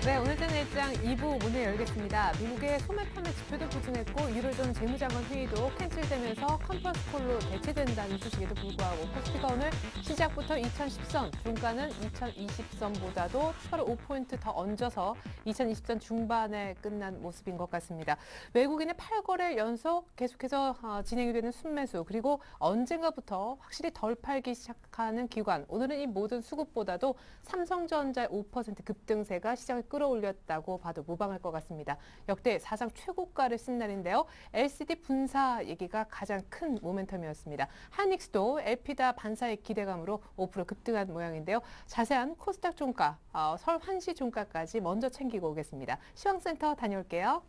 네, 오늘자 내일장 2부 문을 열겠습니다. 미국의 소매 판매 지표도 부진했고 유로존 재무장관 회의도 캔슬되면서 컨퍼런스 콜로 대체된다는 소식에도 불구하고 코스피가 오늘 시작부터 2010선, 중가는 2020선보다도 추가로 5포인트 더 얹어서 2020선 중반에 끝난 모습인 것 같습니다. 외국인의 8거래 연속 계속해서 진행이 되는 순매수, 그리고 언젠가부터 확실히 덜 팔기 시작하는 기관, 오늘은 이 모든 수급보다도 삼성전자의 5% 급등세가 시장을 끌어올렸다고 봐도 무방할 것 같습니다. 역대 사상 최고가를 쓴 날인데요. LCD 분사 얘기가 가장 큰 모멘텀이었습니다. 하이닉스도 LP다 반사의 기대감으로 5% 급등한 모양인데요. 자세한 코스닥 종가, 설 환시 종가까지 먼저 챙기고 오겠습니다. 시황센터 다녀올게요.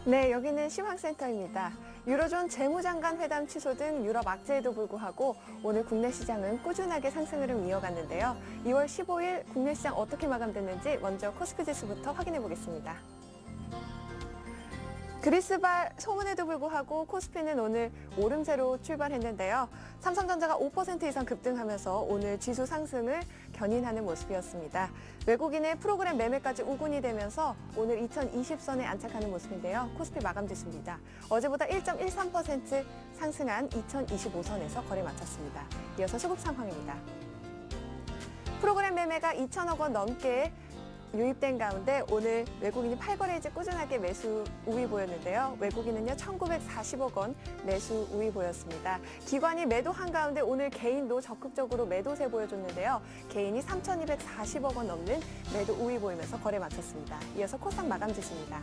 네, 여기는 시황센터입니다. 유로존 재무장관 회담 취소 등 유럽 악재에도 불구하고 오늘 국내 시장은 꾸준하게 상승 흐름 이어갔는데요. 2월 15일 국내 시장 어떻게 마감됐는지 먼저 코스피 지수부터 확인해 보겠습니다. 그리스발 소문에도 불구하고 코스피는 오늘 오름세로 출발했는데요. 삼성전자가 5% 이상 급등하면서 오늘 지수 상승을 견인하는 모습이었습니다. 외국인의 프로그램 매매까지 우군이 되면서 오늘 2020선에 안착하는 모습인데요. 코스피 마감 지수입니다. 어제보다 1.13% 상승한 2025선에서 거래 마쳤습니다. 이어서 수급 상황입니다. 프로그램 매매가 2천억 원 넘게 유입된 가운데 오늘 외국인이 8거래일째 꾸준하게 매수 우위 보였는데요. 외국인은요 1,940억 원 매수 우위 보였습니다. 기관이 매도한 가운데 오늘 개인도 적극적으로 매도세 보여줬는데요. 개인이 3,240억 원 넘는 매도 우위 보이면서 거래 마쳤습니다. 이어서 코스닥 마감 지수입니다.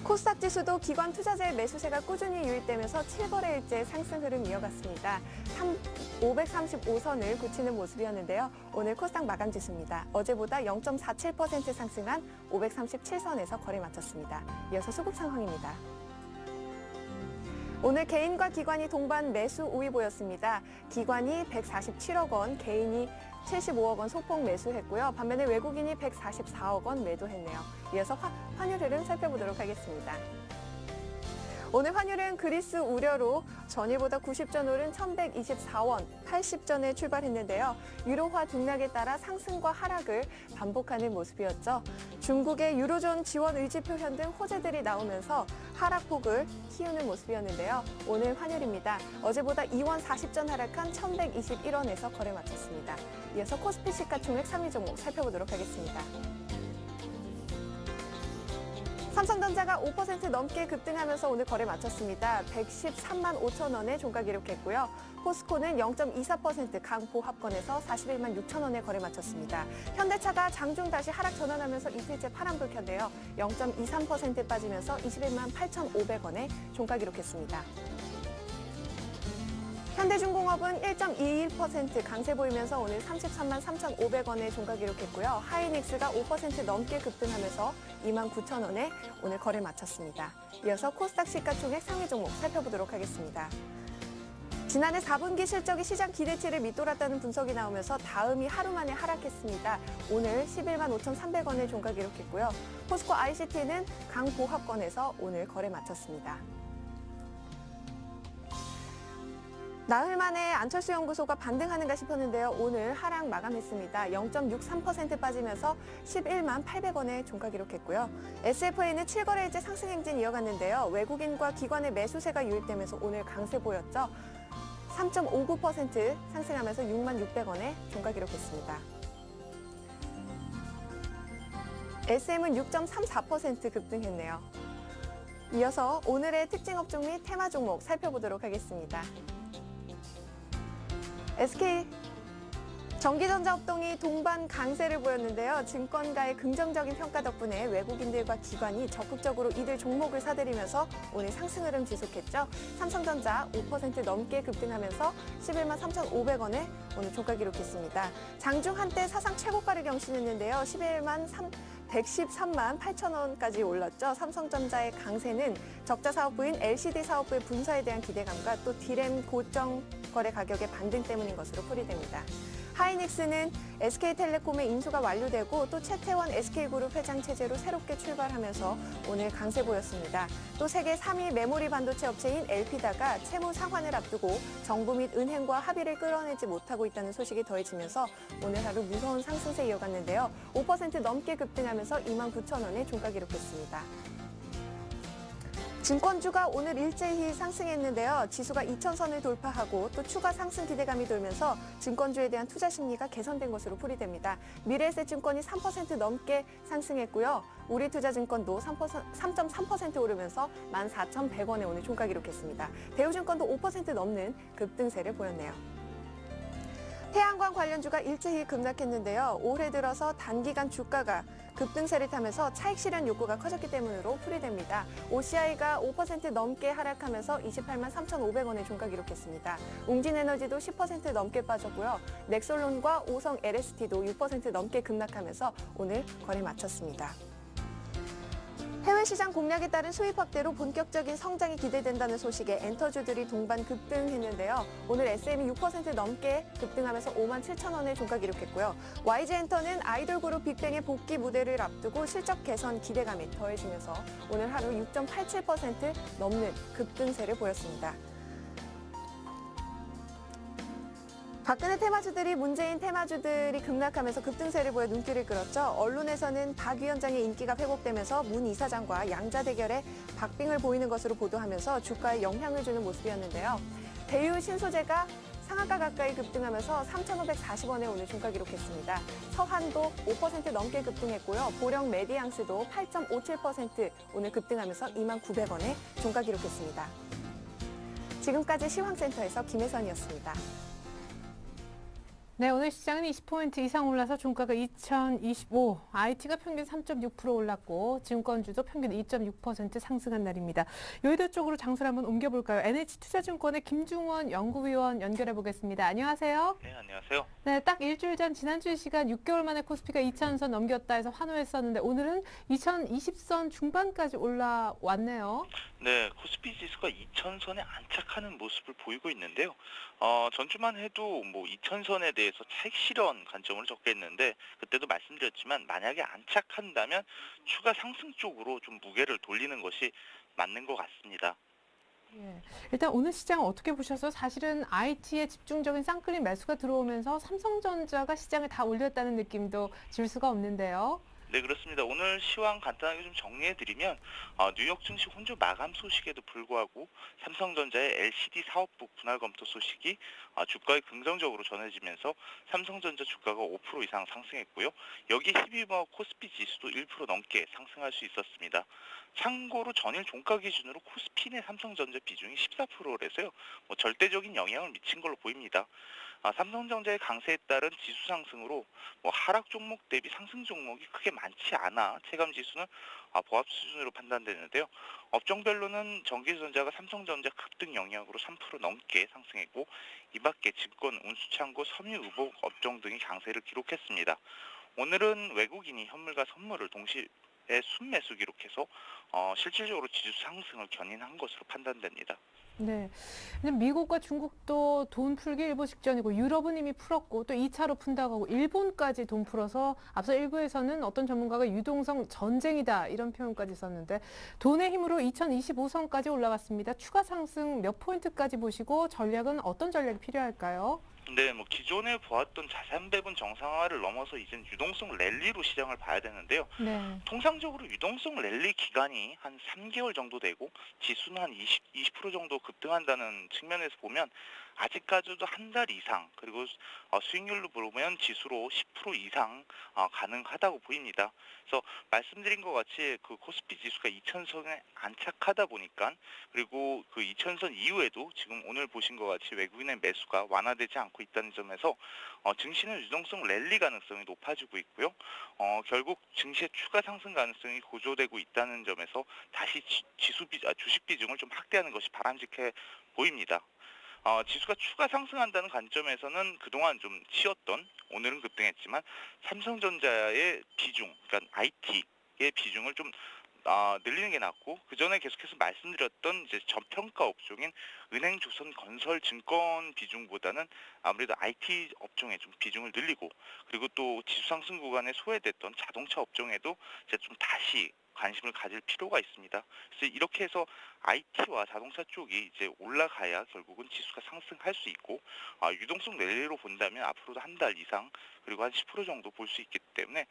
코스닥 지수도 기관 투자자의 매수세가 꾸준히 유입되면서 7거래일째 상승 흐름 이어갔습니다. 535선을 굳히는 모습이었는데요. 오늘 코스닥 마감 지수입니다. 어제보다 0.47% 상승한 537선에서 거래 마쳤습니다. 이어서 수급 상황입니다. 오늘 개인과 기관이 동반 매수 우위 보였습니다. 기관이 147억 원, 개인이 75억 원 소폭 매수했고요. 반면에 외국인이 144억 원 매도했네요. 이어서 환율 흐름 살펴보도록 하겠습니다. 오늘 환율은 그리스 우려로 전일보다 90전 오른 1,124원, 80전에 출발했는데요. 유로화 등락에 따라 상승과 하락을 반복하는 모습이었죠. 중국의 유로존 지원 의지 표현 등 호재들이 나오면서 하락폭을 키우는 모습이었는데요. 오늘 환율입니다. 어제보다 2원 40전 하락한 1,121원에서 거래 마쳤습니다. 이어서 코스피 시가총액 3위 종목 살펴보도록 하겠습니다. 삼성전자가 5% 넘게 급등하면서 오늘 거래 마쳤습니다. 113만 5천 원에 종가 기록했고요. 포스코는 0.24% 강보합권에서 41만 6천 원에 거래 마쳤습니다. 현대차가 장중 다시 하락 전환하면서 이틀째 파란불 켰는데요. 0.23% 빠지면서 21만 8,500원에 종가 기록했습니다. 현대중공업은 1.21% 강세 보이면서 오늘 33만 3,500원에 종가 기록했고요. 하이닉스가 5% 넘게 급등하면서 2만 9천 원에 오늘 거래 마쳤습니다. 이어서 코스닥 시가총액 상위 종목 살펴보도록 하겠습니다. 지난해 4분기 실적이 시장 기대치를 밑돌았다는 분석이 나오면서 다음이 하루 만에 하락했습니다. 오늘 11만 5,300원에 종가 기록했고요. 포스코 ICT는 강보합권에서 오늘 거래 마쳤습니다. 나흘 만에 안철수 연구소가 반등하는가 싶었는데요. 오늘 하락 마감했습니다. 0.63% 빠지면서 11만 800원에 종가 기록했고요. SFA는 7거래일째 상승 행진 이어갔는데요. 외국인과 기관의 매수세가 유입되면서 오늘 강세 보였죠. 3.59% 상승하면서 6만 600원에 종가 기록했습니다. SM은 6.34% 급등했네요. 이어서 오늘의 특징 업종 및 테마 종목 살펴보도록 하겠습니다. SK 전기전자 업종이 동반 강세를 보였는데요. 증권가의 긍정적인 평가 덕분에 외국인들과 기관이 적극적으로 이들 종목을 사들이면서 오늘 상승 흐름 지속했죠. 삼성전자 5% 넘게 급등하면서 11만 3,500원에 오늘 종가 기록했습니다. 장중 한때 사상 최고가를 경신했는데요. 113만 8천 원까지 올랐죠. 삼성전자의 강세는 적자 사업부인 LCD 사업부의 분사에 대한 기대감과 또 디램 고정 거래 가격의 반등 때문인 것으로 풀이됩니다. 하이닉스는 SK텔레콤의 인수가 완료되고 또 최태원 SK그룹 회장 체제로 새롭게 출발하면서 오늘 강세 보였습니다. 또 세계 3위 메모리 반도체 업체인 엘피다가 채무 상환을 앞두고 정부 및 은행과 합의를 끌어내지 못하고 있다는 소식이 더해지면서 오늘 하루 무서운 상승세 이어갔는데요. 5% 넘게 급등하면서 29,000원에 종가 기록했습니다. 증권주가 오늘 일제히 상승했는데요. 지수가 2,000선을 돌파하고 또 추가 상승 기대감이 돌면서 증권주에 대한 투자 심리가 개선된 것으로 풀이됩니다. 미래에셋증권이 3% 넘게 상승했고요. 우리투자증권도 3.3% 오르면서 14,100원에 오늘 종가 기록했습니다. 대우증권도 5% 넘는 급등세를 보였네요. 태양광 관련주가 일제히 급락했는데요. 올해 들어서 단기간 주가가 급등세를 타면서 차익 실현 욕구가 커졌기 때문으로 풀이됩니다. OCI가 5% 넘게 하락하면서 28만 3,500원의 종가 기록했습니다. 웅진에너지도 10% 넘게 빠졌고요. 넥솔론과 오성 LST도 6% 넘게 급락하면서 오늘 거래 마쳤습니다. 해외 시장 공략에 따른 수입 확대로 본격적인 성장이 기대된다는 소식에 엔터주들이 동반 급등했는데요. 오늘 SM이 6% 넘게 급등하면서 5만 7천원의 종가 기록했고요. YG엔터는 아이돌 그룹 빅뱅의 복귀 무대를 앞두고 실적 개선 기대감이 더해지면서 오늘 하루 6.87% 넘는 급등세를 보였습니다. 박근혜 테마주들이 문재인 테마주들이 급락하면서 급등세를 보여 눈길을 끌었죠. 언론에서는 박 위원장의 인기가 회복되면서 문 이사장과 양자 대결에 박빙을 보이는 것으로 보도하면서 주가에 영향을 주는 모습이었는데요. 대유 신소재가 상한가 가까이 급등하면서 3,540원에 오늘 종가 기록했습니다. 서한도 5% 넘게 급등했고요. 보령 메디앙스도 8.57% 오늘 급등하면서 29,900원에 종가 기록했습니다. 지금까지 시황센터에서 김혜선이었습니다. 네, 오늘 시장은 20포인트 이상 올라서 종가가 2025, IT가 평균 3.6% 올랐고 증권주도 평균 2.6% 상승한 날입니다. 여의도 쪽으로 장소를 한번 옮겨볼까요? NH투자증권의 김중원 연구위원 연결해 보겠습니다. 안녕하세요. 네, 안녕하세요. 네, 딱 일주일 전 지난주 시간 6개월 만에 코스피가 2,000선 넘겼다 해서 환호했었는데 오늘은 2,020선 중반까지 올라왔네요. 네, 코스피 지수가 2,000선에 안착하는 모습을 보이고 있는데요. 전주만 해도 2,000선에 대해서 차익 실현 관점으로 적겠는데 그때도 말씀드렸지만 만약에 안착한다면 추가 상승 쪽으로 좀 무게를 돌리는 것이 맞는 것 같습니다. 예. 일단 오늘 시장 어떻게 보셨어요? 사실은 IT에 집중적인 쌍끌림 매수가 들어오면서 삼성전자가 시장을 다 올렸다는 느낌도 질 수가 없는데요. 네, 그렇습니다. 오늘 시황 간단하게 좀 정리해드리면 뉴욕 증시 혼조 마감 소식에도 불구하고 삼성전자의 LCD 사업부 분할 검토 소식이 주가에 긍정적으로 전해지면서 삼성전자 주가가 5% 이상 상승했고요. 여기 힘입어 코스피 지수도 1% 넘게 상승할 수 있었습니다. 참고로 전일 종가 기준으로 코스피 내 삼성전자 비중이 14%라서요. 절대적인 영향을 미친 걸로 보입니다. 삼성전자의 강세에 따른 지수 상승으로 하락 종목 대비 상승 종목이 크게 많지 않아 체감 지수는 보합 수준으로 판단되는데요. 업종별로는 전기전자가 삼성전자 급등 영향으로 3% 넘게 상승했고 이 밖에 증권, 운수창고, 섬유, 의복 업종 등이 강세를 기록했습니다. 오늘은 외국인이 현물과 선물을 동시에 순매수 기록해서 실질적으로 지수 상승을 견인한 것으로 판단됩니다. 네. 미국과 중국도 돈 풀기 일부 직전이고 유럽은 이미 풀었고 또 2차로 푼다고 하고 일본까지 돈 풀어서 앞서 일부에서는 어떤 전문가가 유동성 전쟁이다 이런 표현까지 썼는데 돈의 힘으로 2025선까지 올라갔습니다. 추가 상승 몇 포인트까지 보시고 전략은 어떤 전략이 필요할까요? 네, 기존에 보았던 자산 배분 정상화를 넘어서 이젠 유동성 랠리로 시장을 봐야 되는데요. 네. 통상적으로 유동성 랠리 기간이 한 3개월 정도 되고 지수는 한 20% 정도 급등한다는 측면에서 보면 아직까지도 한 달 이상 그리고 수익률로 보면 지수로 10% 이상 가능하다고 보입니다. 그래서 말씀드린 것 같이 그 코스피 지수가 2,000선에 안착하다 보니까 그리고 그 2,000선 이후에도 지금 오늘 보신 것 같이 외국인의 매수가 완화되지 않고 있다는 점에서 증시는 유동성 랠리 가능성이 높아지고 있고요. 결국 증시의 추가 상승 가능성이 고조되고 있다는 점에서 다시 주식 비중을 좀 확대하는 것이 바람직해 보입니다. 지수가 추가 상승한다는 관점에서는 그동안 좀 치였던 오늘은 급등했지만 삼성전자의 비중, 그러니까 IT의 비중을 좀 늘리는 게 낫고, 그 전에 계속해서 말씀드렸던 이제 저평가 업종인 은행, 조선, 건설, 증권 비중보다는 아무래도 IT 업종에 좀 비중을 늘리고, 그리고 또 지수 상승 구간에 소외됐던 자동차 업종에도 이제 좀 다시 관심을 가질 필요가 있습니다. 그래서 이렇게 해서 IT와 자동차 쪽이 이제 올라가야 결국은 지수가 상승할 수 있고, 유동성 랠리로 본다면 앞으로도 한 달 이상, 그리고 한 10% 정도 볼 수 있기 때문에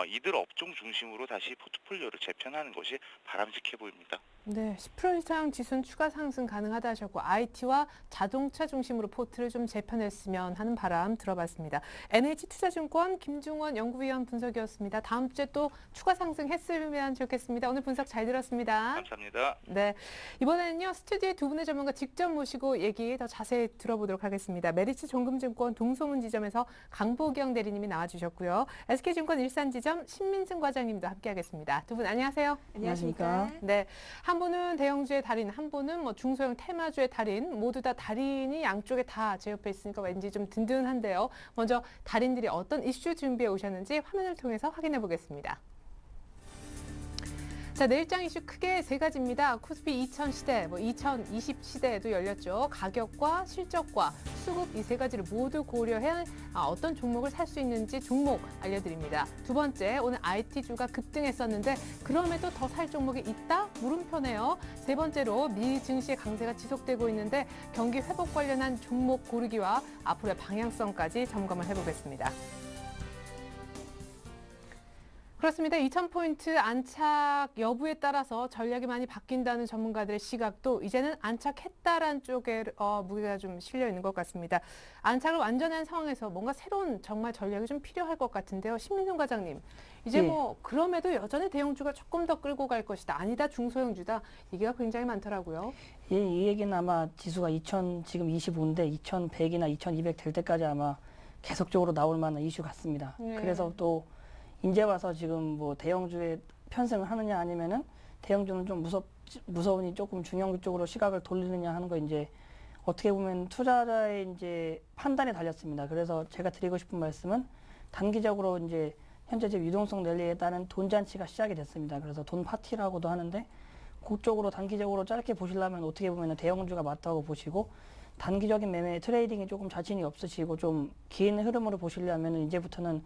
이들 업종 중심으로 다시 포트폴리오를 재편하는 것이 바람직해 보입니다. 네, 10% 이상 지수는 추가 상승 가능하다 하셨고 IT와 자동차 중심으로 포트를 좀 재편했으면 하는 바람 들어봤습니다. NH투자증권 김중원 연구위원 분석이었습니다. 다음 주에 또 추가 상승했으면 좋겠습니다. 오늘 분석 잘 들었습니다. 감사합니다. 네, 이번에는요 스튜디오에 두 분의 전문가 직접 모시고 얘기 더 자세히 들어보도록 하겠습니다. 메리츠 종금증권 동소문 지점에서 강보경 대리님이 나와주셨고요. SK증권 일산지점 신민승 과장님도 함께하겠습니다. 두 분 안녕하세요. 안녕하십니까? 네, 한 분은 대형주의 달인, 한 분은 뭐 중소형 테마주의 달인, 모두 다 달인이 양쪽에 다 제 옆에 있으니까 왠지 좀 든든한데요. 먼저 달인들이 어떤 이슈 준비해 오셨는지 화면을 통해서 확인해 보겠습니다. 자, 내일장 이슈 크게 세 가지입니다. 코스피 2000 시대, 2020 시대에도 열렸죠. 가격과 실적과 수급 이 세 가지를 모두 고려해 어떤 종목을 살 수 있는지 종목 알려드립니다. 두 번째, 오늘 IT주가 급등했었는데 그럼에도 더 살 종목이 있다? 물음표네요. 세 번째로 미 증시의 강세가 지속되고 있는데 경기 회복 관련한 종목 고르기와 앞으로의 방향성까지 점검을 해보겠습니다. 그렇습니다. 2000포인트 안착 여부에 따라서 전략이 많이 바뀐다는 전문가들의 시각도 이제는 안착했다라는 쪽에 무게가 좀 실려 있는 것 같습니다. 안착을 완전한 상황에서 뭔가 새로운 정말 전략이 좀 필요할 것 같은데요. 신민승 과장님, 이제 그럼에도 여전히 대형주가 조금 더 끌고 갈 것이다. 아니다, 중소형주다. 얘기가 굉장히 많더라고요. 예, 이 얘기는 아마 지수가 2000 지금 25인데 2100이나 2200 될 때까지 아마 계속적으로 나올 만한 이슈 같습니다. 그래서 또 이제 와서 지금 뭐 대형주에 편승을 하느냐 아니면은 대형주는 좀 무서우니 조금 중형주 쪽으로 시각을 돌리느냐 하는 거 이제 어떻게 보면 투자자의 이제 판단에 달렸습니다. 그래서 제가 드리고 싶은 말씀은 단기적으로 이제 현재 지금 유동성 랠리에 따른 돈 잔치가 시작이 됐습니다. 그래서 돈 파티라고도 하는데 그쪽으로 단기적으로 짧게 보시려면 어떻게 보면 대형주가 맞다고 보시고 단기적인 매매 트레이딩이 조금 자신이 없으시고 좀 긴 흐름으로 보시려면 이제부터는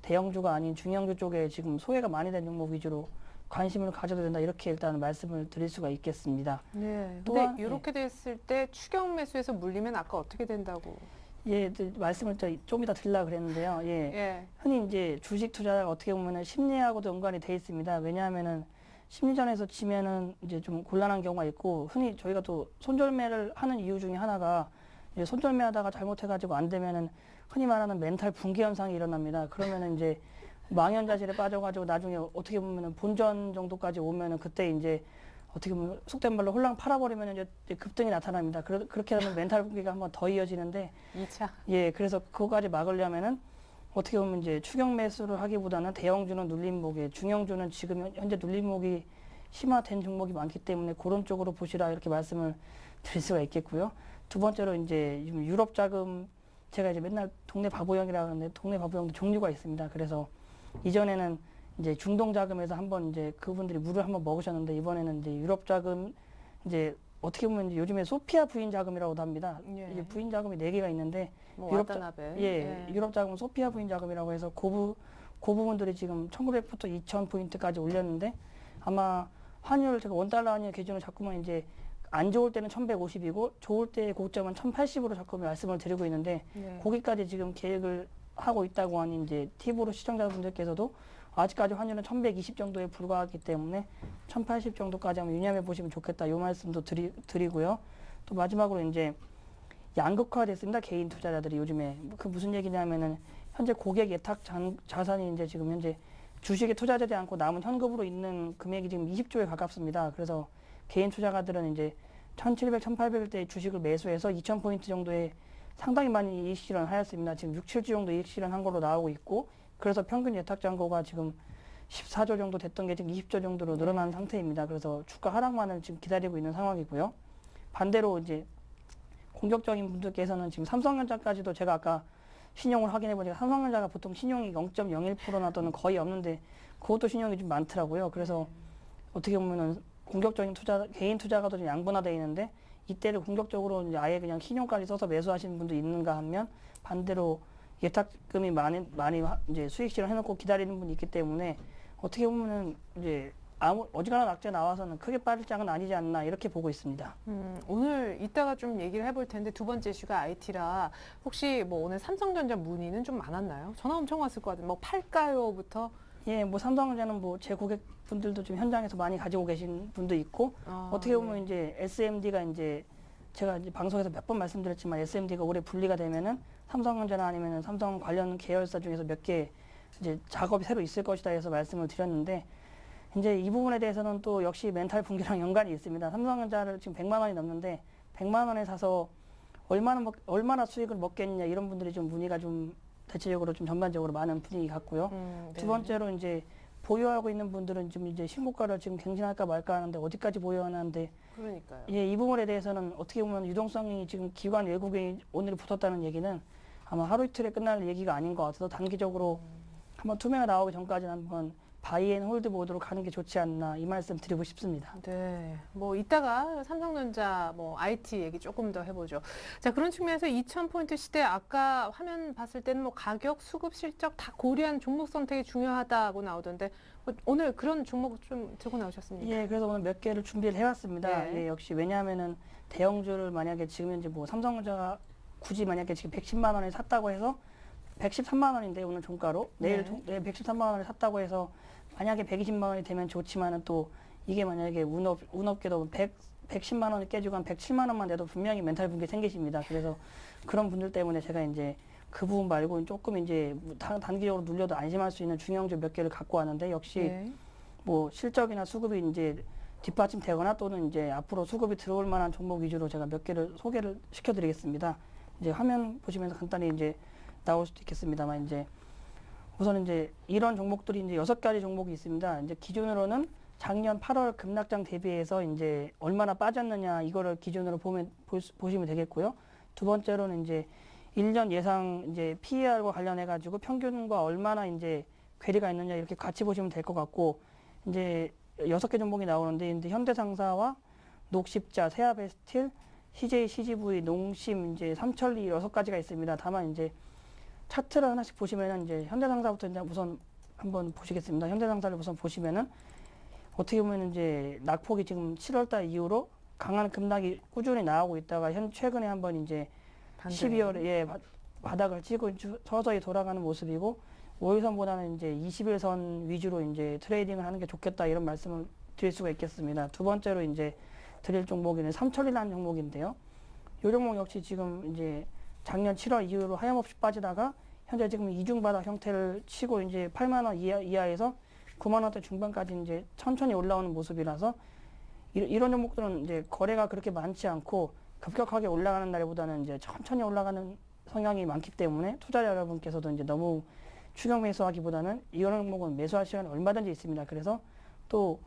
대형주가 아닌 중형주 쪽에 지금 소외가 많이 된 종목 위주로 관심을 가져도 된다 이렇게 일단 말씀을 드릴 수가 있겠습니다. 네. 또한, 근데 이렇게 됐을 때 추경 매수에서 물리면 아까 어떻게 된다고? 예, 말씀을 좀 이따 드리려고 그랬는데요. 예. 흔히 이제 주식 투자가 어떻게 보면은 심리하고도 연관이 돼 있습니다. 왜냐하면은 심리전에서 지면은 이제 좀 곤란한 경우가 있고 흔히 저희가 또 손절매를 하는 이유 중에 하나가 이제 손절매하다가 잘못해가지고 안 되면은 흔히 말하는 멘탈 붕괴 현상이 일어납니다. 그러면은 이제 망연자실에 빠져가지고 나중에 어떻게 보면은 본전 정도까지 오면은 그때 이제 어떻게 보면 속된 말로 홀랑 팔아버리면 이제 급등이 나타납니다. 그렇게 하면 멘탈 붕괴가 한번 더 이어지는데 2차. 예, 그래서 그거까지 막으려면은 어떻게 보면 이제 추경 매수를 하기보다는 대형주는 눌림목에 중형주는 지금 현재 눌림목이 심화된 종목이 많기 때문에 그런 쪽으로 보시라 이렇게 말씀을 드릴 수가 있겠고요. 두 번째로 이제 유럽 자금 제가 이제 맨날 동네 바보형이라고 하는데 동네 바보형도 종류가 있습니다. 그래서 이전에는 이제 중동 자금에서 한번 이제 그분들이 물을 한번 먹으셨는데 이번에는 이제 유럽 자금 이제 어떻게 보면 이제 요즘에 소피아 부인 자금이라고도 합니다. 이제 부인 자금이 4개가 있는데 유럽 자금은 소피아 부인 자금이라고 해서 그 부분들이 지금 1900부터 2000포인트까지 올렸는데 아마 환율 제가 원달러 환율 기준으로 자꾸만 이제 안 좋을 때는 1150이고 좋을 때의 고점은 1080으로 자꾸 말씀을 드리고 있는데 거기까지 지금 계획을 하고 있다고 하니 이제 팁으로 시청자분들께서도 아직까지 환율은 1120 정도에 불과하기 때문에 1080 정도까지 한번 유념해 보시면 좋겠다 이 말씀도 드리고요. 또 마지막으로 이제 양극화됐습니다. 개인 투자자들이 요즘에 그 무슨 얘기냐면은 현재 고객 예탁 자산이 이제 지금 현재 주식에 투자되지 않고 남은 현금으로 있는 금액이 지금 20조에 가깝습니다. 그래서 개인 투자가들은 이제 1700, 1800일 때 주식을 매수해서 2000포인트 정도의 상당히 많이 이익 실현하였습니다. 지금 6, 7주 정도 이익 실현한 걸로 나오고 있고 그래서 평균 예탁 잔고가 지금 14조 정도 됐던 게 지금 20조 정도로 늘어난 상태입니다. 그래서 주가 하락만을 지금 기다리고 있는 상황이고요. 반대로 이제 공격적인 분들께서는 지금 삼성전자까지도 제가 아까 신용을 확인해 보니까 삼성전자가 보통 신용이 0.01%나 또는 거의 없는데 그것도 신용이 좀 많더라고요. 그래서 어떻게 보면은 공격적인 투자, 개인 투자가 좀 양분화되어 있는데 이때를 공격적으로 이제 아예 그냥 신용까지 써서 매수하시는 분도 있는가 하면 반대로 예탁금이 많이 이제 수익 실현해놓고 기다리는 분이 있기 때문에 어떻게 보면은 이제 어지간한 악재 나와서는 크게 빠질 장은 아니지 않나 이렇게 보고 있습니다. 오늘 이따가 좀 얘기를 해볼 텐데 두 번째 이슈가 IT라 혹시 뭐 오늘 삼성전자 문의는 좀 많았나요? 전화 엄청 왔을 것 같아요. 뭐 팔까요?부터. 예, 뭐 삼성전자는 뭐 제 고객분들도 좀 현장에서 많이 가지고 계신 분도 있고 어떻게 보면 이제 SMD가 이제 제가 이제 방송에서 몇 번 말씀드렸지만 SMD가 올해 분리가 되면은 삼성전자나 아니면은 삼성 관련 계열사 중에서 몇 개 이제 작업이 새로 있을 것이다 해서 말씀을 드렸는데 이제 이 부분에 대해서는 또 역시 멘탈 붕괴랑 연관이 있습니다. 삼성전자를 지금 100만 원이 넘는데 100만 원에 사서 얼마나 수익을 먹겠냐 이런 분들이 좀 문의가 좀 대체적으로 좀 전반적으로 많은 분위기 같고요. 네. 두 번째로 이제 보유하고 있는 분들은 좀 이제 신고가를 지금 갱신할까 말까 하는데 어디까지 보유하는데 그러니까요. 예, 이 부분에 대해서는 어떻게 보면 유동성이 지금 기관 외국에 오늘 붙었다는 얘기는 아마 하루 이틀에 끝날 얘기가 아닌 것 같아서 단기적으로 한번 투매가 나오기 전까지는 한번 바이앤홀드 모드로 가는 게 좋지 않나 이 말씀 드리고 싶습니다. 네, 뭐 이따가 삼성전자 뭐 IT 얘기 조금 더 해보죠. 자, 그런 측면에서 2000포인트 시대 아까 화면 봤을 때는 뭐 가격, 수급, 실적 다 고려한 종목 선택이 중요하다고 나오던데 오늘 그런 종목 좀 들고 나오셨습니까? 예, 그래서 오늘 몇 개를 준비를 해왔습니다. 네. 예, 역시 왜냐하면은 대형주를 만약에 지금 현재 뭐 삼성전자가 굳이 만약에 지금 110만 원에 샀다고 해서 113만 원인데 오늘 종가로 내일 113만 원에 샀다고 해서 만약에 120만 원이 되면 좋지만은 또 이게 만약에 운 없게도 110만 원을 깨지고 한 107만 원만 돼도 분명히 멘탈 붕괴 생기십니다. 그래서 그런 분들 때문에 제가 이제 그 부분 말고 조금 이제 단기적으로 눌려도 안심할 수 있는 중형주 몇 개를 갖고 왔는데 역시 뭐 실적이나 수급이 이제 뒷받침되거나 또는 이제 앞으로 수급이 들어올 만한 종목 위주로 제가 몇 개를 소개를 시켜드리겠습니다. 이제 화면 보시면서 간단히 이제 나올 수도 있겠습니다만 이제 우선 이제 이런 종목들이 이제 6가지 종목이 있습니다. 이제 기준으로는 작년 8월 급락장 대비해서 이제 얼마나 빠졌느냐 이거를 기준으로 보시면 되겠고요. 두 번째로는 이제 1년 예상 이제 PER과 관련해 가지고 평균과 얼마나 이제 괴리가 있느냐 이렇게 같이 보시면 될 것 같고 이제 6개 종목이 나오는데 이제 현대상사와 녹십자, 세아베스틸, CJ, CGV, 농심, 이제 삼천리 6가지가 있습니다. 다만 이제 차트를 하나씩 보시면은 이제 현대상사부터 이제 우선 한번 보시겠습니다. 현대상사를 우선 보시면은 어떻게 보면 이제 낙폭이 지금 7월달 이후로 강한 급락이 꾸준히 나오고 있다가 최근에 한번 이제 12월에 바닥을 치고 서서히 돌아가는 모습이고 5일선보다는 이제 21선 위주로 이제 트레이딩을 하는 게 좋겠다 이런 말씀을 드릴 수가 있겠습니다. 두 번째로 이제 드릴 종목은 삼천리라는 종목인데요. 이 종목 역시 지금 이제 작년 7월 이후로 하염없이 빠지다가 현재 지금 이중바닥 형태를 치고 이제 8만 원 이하에서 9만 원대 중반까지 이제 천천히 올라오는 모습이라서 이런 종목들은 이제 거래가 그렇게 많지 않고 급격하게 올라가는 날보다는 이제 천천히 올라가는 성향이 많기 때문에 투자자 여러분께서도 이제 너무 추격 매수하기보다는 이런 종목은 매수할 시간이 얼마든지 있습니다. 그래서 또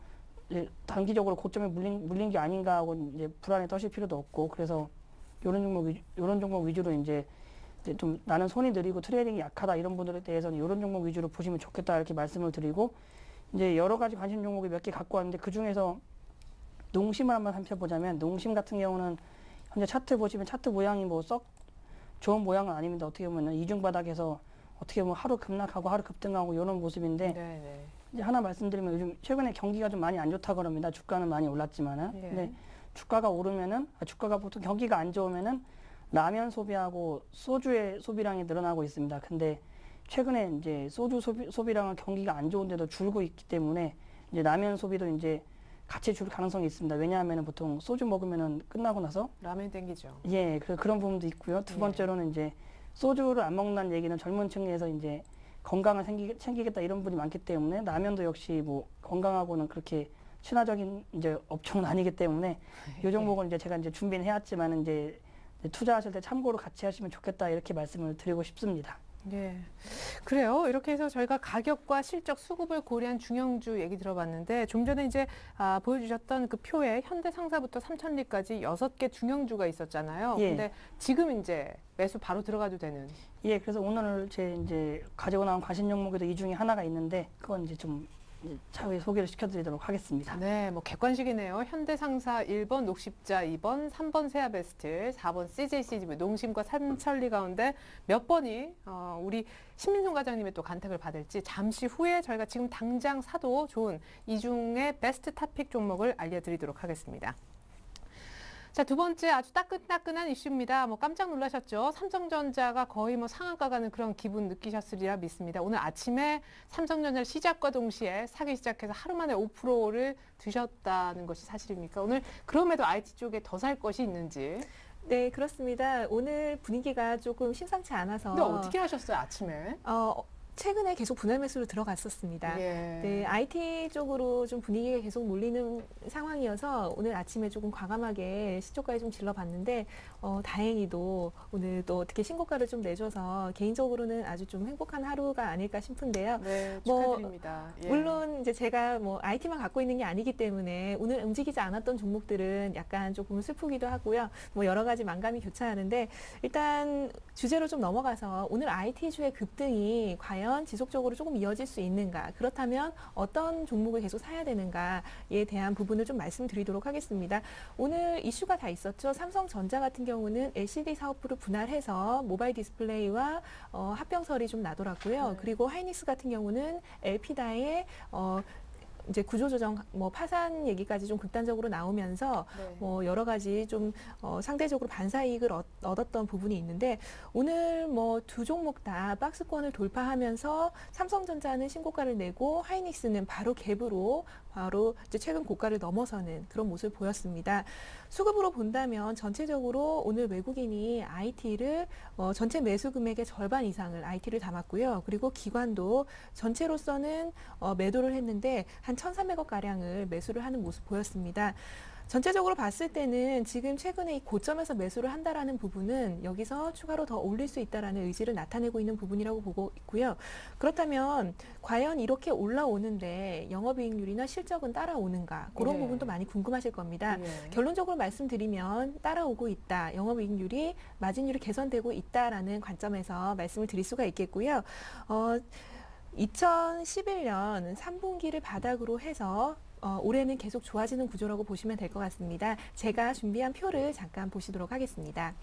이제 단기적으로 고점에 물린 게 아닌가 하고 이제 불안에 떠실 필요도 없고 그래서 이런 종목 위주로 이제 좀 나는 손이 느리고 트레이딩이 약하다 이런 분들에 대해서는 이런 종목 위주로 보시면 좋겠다 이렇게 말씀을 드리고 이제 여러 가지 관심 종목이 몇 개 갖고 왔는데 그 중에서 농심을 한번 살펴보자면 농심 같은 경우는 현재 차트 보시면 차트 모양이 뭐 썩 좋은 모양은 아닙니다. 어떻게 보면 이중바닥에서 어떻게 보면 하루 급락하고 하루 급등하고 이런 모습인데 이제 하나 말씀드리면 요즘 최근에 경기가 좀 많이 안 좋다고 합니다. 주가는 많이 올랐지만은 근데 주가가 오르면은 주가가 보통 경기가 안 좋으면은 라면 소비하고 소주의 소비량이 늘어나고 있습니다. 근데 최근에 이제 소주 소비량은 경기가 안 좋은데도 줄고 있기 때문에 이제 라면 소비도 이제 같이 줄 가능성이 있습니다. 왜냐하면 보통 소주 먹으면은 끝나고 나서 라면 땡기죠. 예, 그런 부분도 있고요. 두 번째로는 이제 소주를 안 먹는다는 얘기는 젊은 층에서 이제 건강을 챙기겠다 이런 분이 많기 때문에 라면도 역시 뭐 건강하고는 그렇게 친화적인 이제 업종은 아니기 때문에 이 종목은 이제 제가 이제 준비는 해왔지만 이제 투자하실 때 참고로 같이 하시면 좋겠다 이렇게 말씀을 드리고 싶습니다. 네, 그래요. 이렇게 해서 저희가 가격과 실적, 수급을 고려한 중형주 얘기 들어봤는데 좀 전에 이제 보여주셨던 그 표에 현대상사부터 삼천리까지 6개 중형주가 있었잖아요. 예. 근데 지금 이제 매수 바로 들어가도 되는. 예, 그래서 오늘 제 이제 가지고 나온 관심 종목에도 이 중에 하나가 있는데 그건 이제 좀 차후에 소개를 시켜드리도록 하겠습니다. 네, 뭐 객관식이네요. 현대상사 1번, 녹십자 2번, 3번 세아베스트, 4번 CJCGV, 농심과 삼천리 가운데 몇 번이 우리 신민송 과장님의 또 간택을 받을지 잠시 후에 저희가 지금 당장 사도 좋은 이 중에 베스트 탑픽 종목을 알려드리도록 하겠습니다. 자, 두 번째 아주 따끈따끈한 이슈입니다. 뭐 깜짝 놀라셨죠? 삼성전자가 거의 뭐 상한가 가는 그런 기분 느끼셨으리라 믿습니다. 오늘 아침에 삼성전자 시작과 동시에 사기 시작해서 하루 만에 5%를 드셨다는 것이 사실입니까? 오늘 그럼에도 IT 쪽에 더 살 것이 있는지. 네, 그렇습니다. 오늘 분위기가 조금 심상치 않아서. 근데 어떻게 하셨어요, 아침에? 최근에 계속 분할 매수로 들어갔었습니다. 예. 네, IT 쪽으로 좀 분위기가 계속 몰리는 상황이어서 오늘 아침에 조금 과감하게 시초가에 좀 질러봤는데 다행히도 오늘 또 어떻게 신고가를 좀 내줘서 개인적으로는 아주 좀 행복한 하루가 아닐까 싶은데요. 네, 뭐, 축하드립니다. 예. 물론 이제 제가 뭐 IT만 갖고 있는 게 아니기 때문에 오늘 움직이지 않았던 종목들은 약간 조금 슬프기도 하고요. 뭐 여러 가지 만감이 교차하는데 일단 주제로 좀 넘어가서 오늘 IT주의 급등이 과연 지속적으로 조금 이어질 수 있는가, 그렇다면 어떤 종목을 계속 사야 되는가에 대한 부분을 좀 말씀드리도록 하겠습니다. 오늘 이슈가 다 있었죠. 삼성전자 같은 경우는 LCD 사업부를 분할해서 모바일 디스플레이와 합병설이 좀 나더라고요. 네. 그리고 하이닉스 같은 경우는 엘피다의 이제 구조조정, 뭐 파산 얘기까지 좀 극단적으로 나오면서 네. 뭐 여러 가지 좀 상대적으로 반사이익을 얻었던 부분이 있는데 오늘 뭐 두 종목 다 박스권을 돌파하면서 삼성전자는 신고가를 내고 하이닉스는 바로 갭으로 바로 이제 최근 고가를 넘어서는 그런 모습을 보였습니다. 수급으로 본다면 전체적으로 오늘 외국인이 IT를 전체 매수 금액의 절반 이상을 IT를 담았고요. 그리고 기관도 전체로서는 매도를 했는데 한 1,300억 가량을 매수를 하는 모습 보였습니다. 전체적으로 봤을 때는 지금 최근에 이 고점에서 매수를 한다라는 부분은 여기서 추가로 더 올릴 수 있다라는 의지를 나타내고 있는 부분이라고 보고 있고요. 그렇다면 과연 이렇게 올라오는데 영업이익률이나 실적은 따라오는가, 그런 네. 부분도 많이 궁금하실 겁니다. 예. 결론적으로 말씀드리면 따라오고 있다, 영업이익률이 마진율이 개선되고 있다라는 관점에서 말씀을 드릴 수가 있겠고요. 2011년 3분기를 바닥으로 해서 올해는 계속 좋아지는 구조라고 보시면 될 것 같습니다. 제가 준비한 표를 잠깐 보시도록 하겠습니다.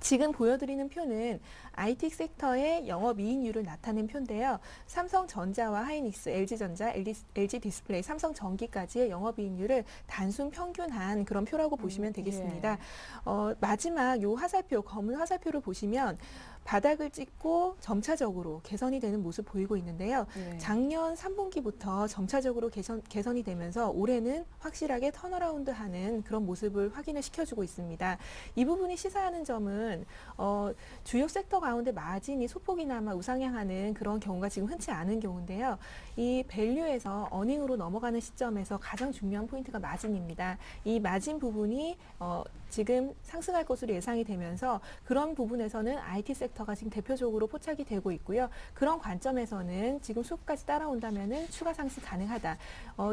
지금 보여드리는 표는 IT 섹터의 영업이익률을 나타낸 표인데요. 삼성전자와 하이닉스, LG전자, LG 디스플레이, 삼성전기까지의 영업이익률을 단순 평균한 그런 표라고 보시면 되겠습니다. 마지막 요 화살표, 검은 화살표를 보시면 바닥을 찍고 점차적으로 개선이 되는 모습 보이고 있는데요. 네. 작년 3분기부터 점차적으로 개선이 되면서 올해는 확실하게 턴어라운드하는 그런 모습을 확인을 시켜주고 있습니다. 이 부분이 시사하는 점은 주요 섹터 가운데 마진이 소폭이나마 우상향하는 그런 경우가 지금 흔치 않은 경우인데요. 이 밸류에서 어닝으로 넘어가는 시점에서 가장 중요한 포인트가 마진입니다. 이 마진 부분이 지금 상승할 것으로 예상이 되면서 그런 부분에서는 IT 섹터가 지금 대표적으로 포착이 되고 있고요. 그런 관점에서는 지금 수급까지 따라온다면은 추가 상승 가능하다.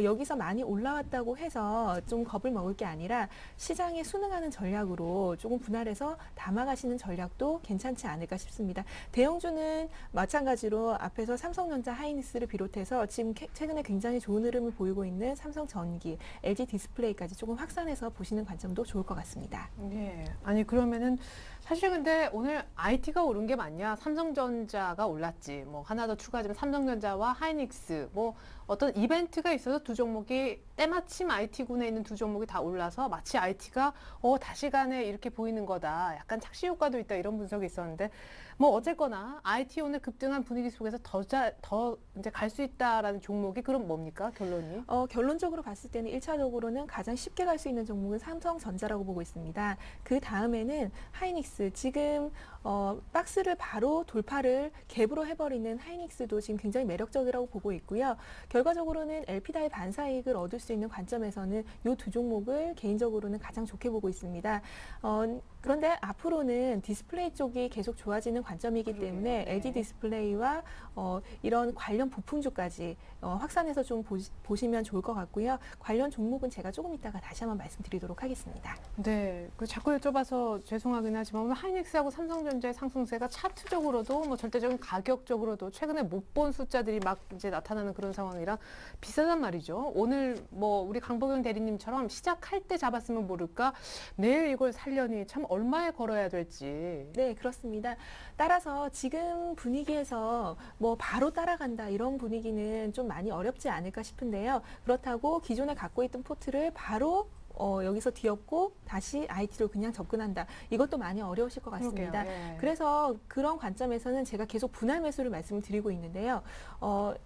여기서 많이 올라왔다고 해서 좀 겁을 먹을 게 아니라 시장에 순응하는 전략으로 조금 분할해서 담아가시는 전략도 괜찮지 않을까 싶습니다. 대형주는 마찬가지로 앞에서 삼성전자, 하이닉스를 비롯해서 지금 최근에 굉장히 좋은 흐름을 보이고 있는 삼성전기, LG 디스플레이까지 조금 확산해서 보시는 관점도 좋을 것 같습니다. 예. 아니 그러면은 사실 근데 오늘 IT가 오른 게 맞냐? 삼성전자가 올랐지. 뭐 하나 더 추가하자면 삼성전자와 하이닉스 뭐 어떤 이벤트가 있어서 두 종목이 때마침 IT군에 있는 두 종목이 다 올라서 마치 IT가 다시간에 이렇게 보이는 거다. 약간 착시 효과도 있다 이런 분석이 있었는데 뭐 어쨌거나 IT 오늘 급등한 분위기 속에서 더 이제 갈 수 있다라는 종목이 그럼 뭡니까? 결론이? 결론적으로 봤을 때는 1차적으로는 가장 쉽게 갈 수 있는 종목은 삼성전자라고 보고 있습니다. 그 다음에는 하이닉스, 지금 박스를 바로 돌파를 갭으로 해버리는 하이닉스도 지금 굉장히 매력적이라고 보고 있고요. 결과적으로는 엘피다의 반사이익을 얻을 수 있는 관점에서는 이 두 종목을 개인적으로는 가장 좋게 보고 있습니다. 그런데 앞으로는 디스플레이 쪽이 계속 좋아지는 관점이기 때문에 네. LG 디스플레이와 이런 관련 부품주까지 확산해서 좀 보시면 좋을 것 같고요. 관련 종목은 제가 조금 이따가 다시 한번 말씀드리도록 하겠습니다. 네, 그 자꾸 여쭤봐서 죄송하긴 하지만 오늘 하이닉스하고 삼성전자의 상승세가 차트적으로도 뭐 절대적인 가격적으로도 최근에 못 본 숫자들이 막 이제 나타나는 그런 상황이라 비싸단 말이죠. 오늘 뭐 우리 강보경 대리님처럼 시작할 때 잡았으면 모를까 내일 이걸 살려니 참 얼마에 걸어야 될지. 네, 그렇습니다. 따라서 지금 분위기에서 뭐 바로 따라간다 이런 분위기는 좀 많이 어렵지 않을까 싶은데요. 그렇다고 기존에 갖고 있던 포트를 바로 여기서 뒤엎고 다시 IT로 그냥 접근한다. 이것도 많이 어려우실 것 같습니다. 그러게요. 예. 그래서 그런 관점에서는 제가 계속 분할 매수를 말씀을 드리고 있는데요.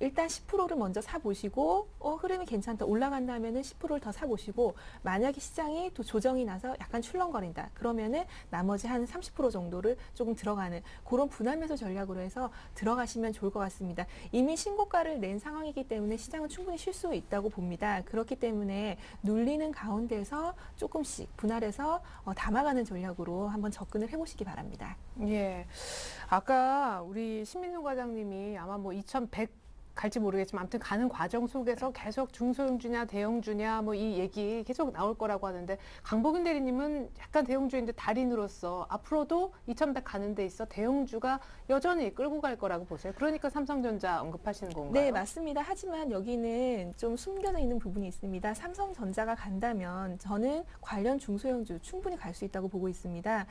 일단 10%를 먼저 사보시고 흐름이 괜찮다. 올라간다면은 10%를 더 사보시고 만약에 시장이 또 조정이 나서 약간 출렁거린다. 그러면은 나머지 한 30% 정도를 조금 들어가는 그런 분할 매수 전략으로 해서 들어가시면 좋을 것 같습니다. 이미 신고가를 낸 상황이기 때문에 시장은 충분히 쉴 수 있다고 봅니다. 그렇기 때문에 눌리는 가운데에서 조금씩 분할해서 담아가는 전략으로 한번 접근을 해보시기 바랍니다. 예. 아까 우리 신민수 과장님이 아마 뭐 2100 갈지 모르겠지만 아무튼 가는 과정 속에서 계속 중소형주냐 대형주냐 뭐 이 얘기 계속 나올 거라고 하는데 강보균 대리님은 약간 대형주인데 달인으로서 앞으로도 2100 가는 데 있어 대형주가 여전히 끌고 갈 거라고 보세요. 그러니까 삼성전자 언급하시는 건가요? 네, 맞습니다. 하지만 여기는 좀 숨겨져 있는 부분이 있습니다. 삼성전자가 간다면 저는 관련 중소형주 충분히 갈 수 있다고 보고 있습니다.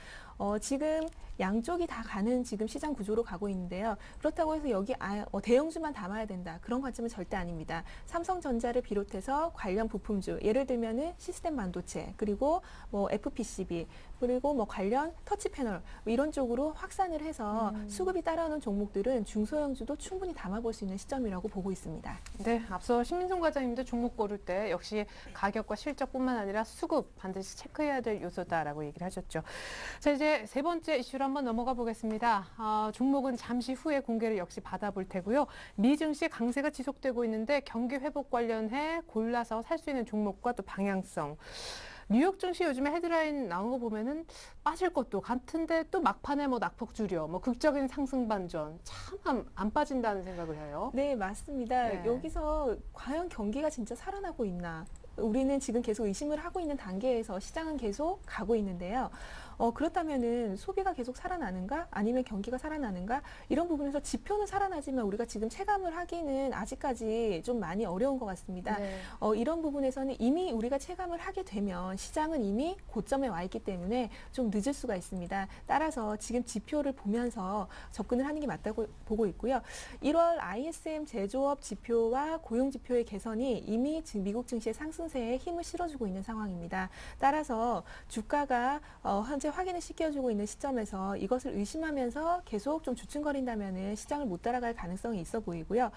지금 양쪽이 다 가는 지금 시장 구조로 가고 있는데요. 그렇다고 해서 여기 대형주만 담아야 된다. 그런 관점은 절대 아닙니다. 삼성전자를 비롯해서 관련 부품주, 예를 들면은 시스템 반도체, 그리고 뭐 FPCB, 그리고 뭐 관련 터치 패널 이런 쪽으로 확산을 해서 수급이 따라오는 종목들은 중소형주도 충분히 담아볼 수 있는 시점이라고 보고 있습니다. 네, 앞서 신민송 과장님도 종목 고를 때 역시 가격과 실적뿐만 아니라 수급 반드시 체크해야 될 요소다라고 얘기를 하셨죠. 자, 이제 세 번째 이슈로 한번 넘어가 보겠습니다. 종목은 잠시 후에 공개를 역시 받아볼 테고요. 미 증시 강세가 지속되고 있는데 경기 회복 관련해 골라서 살 수 있는 종목과 또 방향성. 뉴욕 증시 요즘에 헤드라인 나온 거 보면은 빠질 것도 같은데 또 막판에 뭐 낙폭 줄여, 뭐 극적인 상승 반전 참 안 빠진다는 생각을 해요. 네, 맞습니다. 네. 여기서 과연 경기가 진짜 살아나고 있나? 우리는 지금 계속 의심을 하고 있는 단계에서 시장은 계속 가고 있는데요. 그렇다면은 소비가 계속 살아나는가? 아니면 경기가 살아나는가? 이런 부분에서 지표는 살아나지만 우리가 지금 체감을 하기는 아직까지 좀 많이 어려운 것 같습니다. 네. 이런 부분에서는 이미 우리가 체감을 하게 되면 시장은 이미 고점에 와 있기 때문에 좀 늦을 수가 있습니다. 따라서 지금 지표를 보면서 접근을 하는 게 맞다고 보고 있고요. 1월 ISM 제조업 지표와 고용 지표의 개선이 이미 지금 미국 증시의 상승세에 힘을 실어주고 있는 상황입니다. 따라서 주가가 현재 확인을 시켜주고 있는 시점에서 이것을 의심하면서 계속 좀 주춤거린다면은 시장을 못 따라갈 가능성이 있어 보이고요.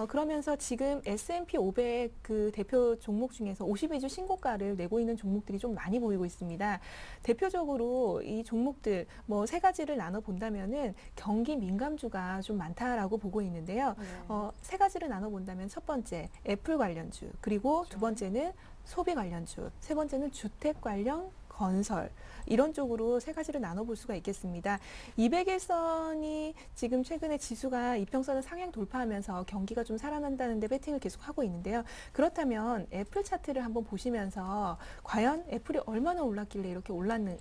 그러면서 지금 S&P 500 그 대표 종목 중에서 52주 신고가를 내고 있는 종목들이 좀 많이 보이고 있습니다. 대표적으로 이 종목들 뭐 세 가지를 나눠 본다면은 경기 민감주가 좀 많다라고 보고 있는데요. 네. 세 가지를 나눠 본다면 첫 번째 애플 관련주, 그리고 두 번째는 소비 관련주, 세 번째는 주택 관련 건설, 이런 쪽으로 세 가지를 나눠볼 수가 있겠습니다. 200일선이 지금 최근에 지수가 이평선을 상향 돌파하면서 경기가 좀 살아난다는데 배팅을 계속하고 있는데요. 그렇다면 애플 차트를 한번 보시면서 과연 애플이 얼마나 올랐길래 이렇게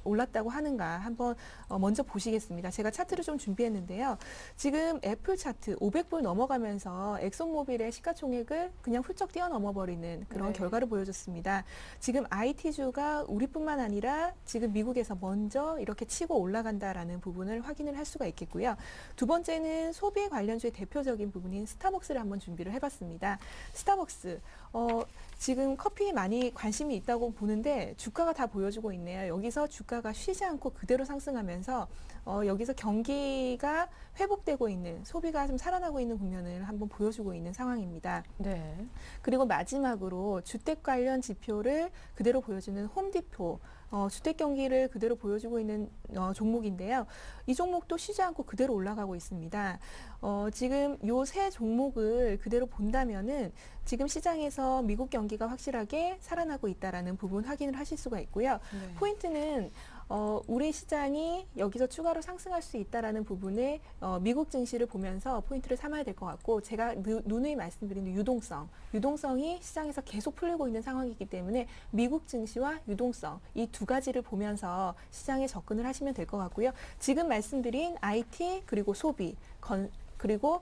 올랐다고 하는가 한번 먼저 보시겠습니다. 제가 차트를 좀 준비했는데요. 지금 애플 차트 500불 넘어가면서 엑손모빌의 시가총액을 그냥 훌쩍 뛰어넘어버리는 그런 네. 결과를 보여줬습니다. 지금 IT주가 우리뿐만 아니라 지금 미국에서 먼저 이렇게 치고 올라간다라는 부분을 확인을 할 수가 있겠고요. 두 번째는 소비 관련주의 대표적인 부분인 스타벅스를 한번 준비를 해봤습니다. 스타벅스, 지금 커피에 많이 관심이 있다고 보는데 주가가 다 보여주고 있네요. 여기서 주가가 쉬지 않고 그대로 상승하면서 여기서 경기가 회복되고 있는, 소비가 좀 살아나고 있는 국면을 한번 보여주고 있는 상황입니다. 네. 그리고 마지막으로 주택 관련 지표를 그대로 보여주는 홈디포, 주택 경기를 그대로 보여주고 있는 종목인데요. 이 종목도 쉬지 않고 그대로 올라가고 있습니다. 지금 요 세 종목을 그대로 본다면은 지금 시장에서 미국 경기가 확실하게 살아나고 있다라는 부분 확인을 하실 수가 있고요. 네. 포인트는 우리 시장이 여기서 추가로 상승할 수 있다라는 부분에 미국 증시를 보면서 포인트를 삼아야 될 것 같고 제가 누누이 말씀드리는 유동성이 시장에서 계속 풀리고 있는 상황이기 때문에 미국 증시와 유동성 이 두 가지를 보면서 시장에 접근을 하시면 될 것 같고요. 지금 말씀드린 IT 그리고 소비 그리고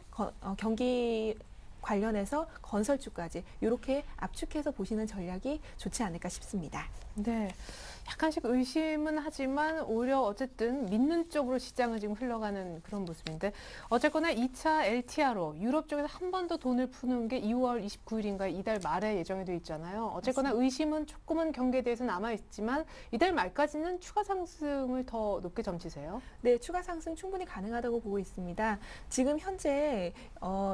경기 관련해서 건설주까지 이렇게 압축해서 보시는 전략이 좋지 않을까 싶습니다. 네. 약간씩 의심은 하지만 오히려 어쨌든 믿는 쪽으로 시장은 지금 흘러가는 그런 모습인데 어쨌거나 2차 LTR로 유럽 쪽에서 한 번 더 돈을 푸는 게 2월 29일인가 이달 말에 예정이 돼 있잖아요. 어쨌거나 맞습니다. 의심은 조금은 경기에 대해서 남아있지만 이달 말까지는 추가 상승을 더 높게 점치세요? 네, 추가 상승 충분히 가능하다고 보고 있습니다. 지금 현재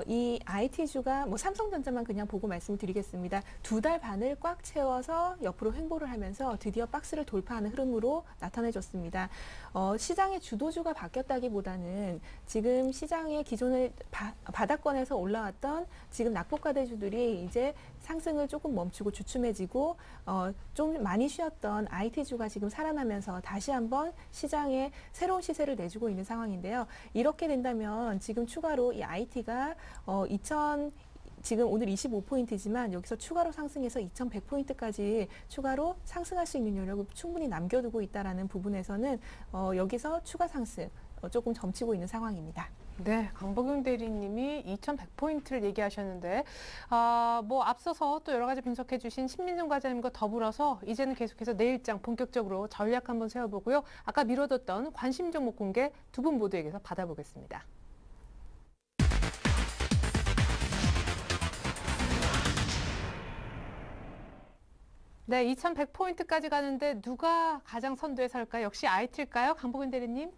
이 IT주가 삼성전자만 그냥 보고 말씀드리겠습니다. 2달 반을 꽉 채워서 옆으로 횡보를 하면서 드디어 박스를 돌파하는 흐름으로 나타내줬습니다. 시장의 주도주가 바뀌었다기보다는 지금 시장의 기존의 바닥권에서 올라왔던 지금 낙폭과대주들이 이제 상승을 조금 멈추고 주춤해지고 좀 많이 쉬었던 IT주가 지금 살아나면서 다시 한번 시장에 새로운 시세를 내주고 있는 상황인데요. 이렇게 된다면 지금 추가로 이 IT가 지금 오늘 25포인트지만 여기서 추가로 상승해서 2100포인트까지 추가로 상승할 수 있는 여력을 충분히 남겨두고 있다는 부분에서는 여기서 추가 상승 조금 점치고 있는 상황입니다. 네, 강복용 대리님이 2100포인트를 얘기하셨는데 앞서서 또 여러 가지 분석해 주신 신민정 과장님과 더불어서 이제는 계속해서 내일장 본격적으로 전략 한번 세워보고요. 아까 미뤄뒀던 관심 종목 공개 두 분 모두에게서 받아보겠습니다. 네, 2100포인트까지 가는데 누가 가장 선두에 설까요? 역시 IT일까요? 강복윤 대리님?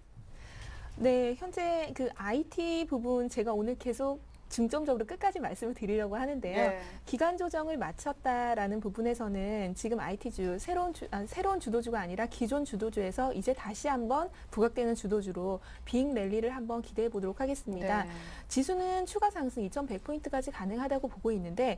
네, 현재 그 IT 부분 제가 오늘 계속 중점적으로 끝까지 말씀을 드리려고 하는데요. 네. 기간 조정을 마쳤다라는 부분에서는 지금 IT주 새로운 주도주가 아니라 기존 주도주에서 이제 다시 한번 부각되는 주도주로 빅 랠리를 한번 기대해 보도록 하겠습니다. 네. 지수는 추가 상승 2100포인트까지 가능하다고 보고 있는데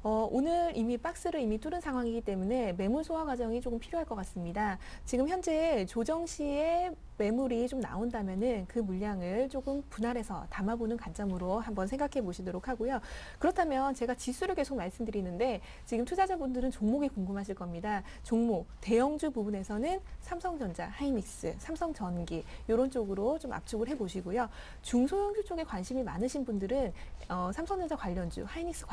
오늘 이미 박스를 이미 뚫은 상황이기 때문에 매물 소화 과정이 조금 필요할 것 같습니다. 지금 현재 조정 시에 매물이 좀 나온다면은 그 물량을 조금 분할해서 담아보는 관점으로 한번 생각해 보시도록 하고요. 그렇다면 제가 지수를 계속 말씀드리는데 지금 투자자분들은 종목이 궁금하실 겁니다. 종목, 대형주 부분에서는 삼성전자, 하이닉스, 삼성전기 이런 쪽으로 좀 압축을 해보시고요. 중소형주 쪽에 관심이 많으신 분들은 삼성전자 관련주, 하이닉스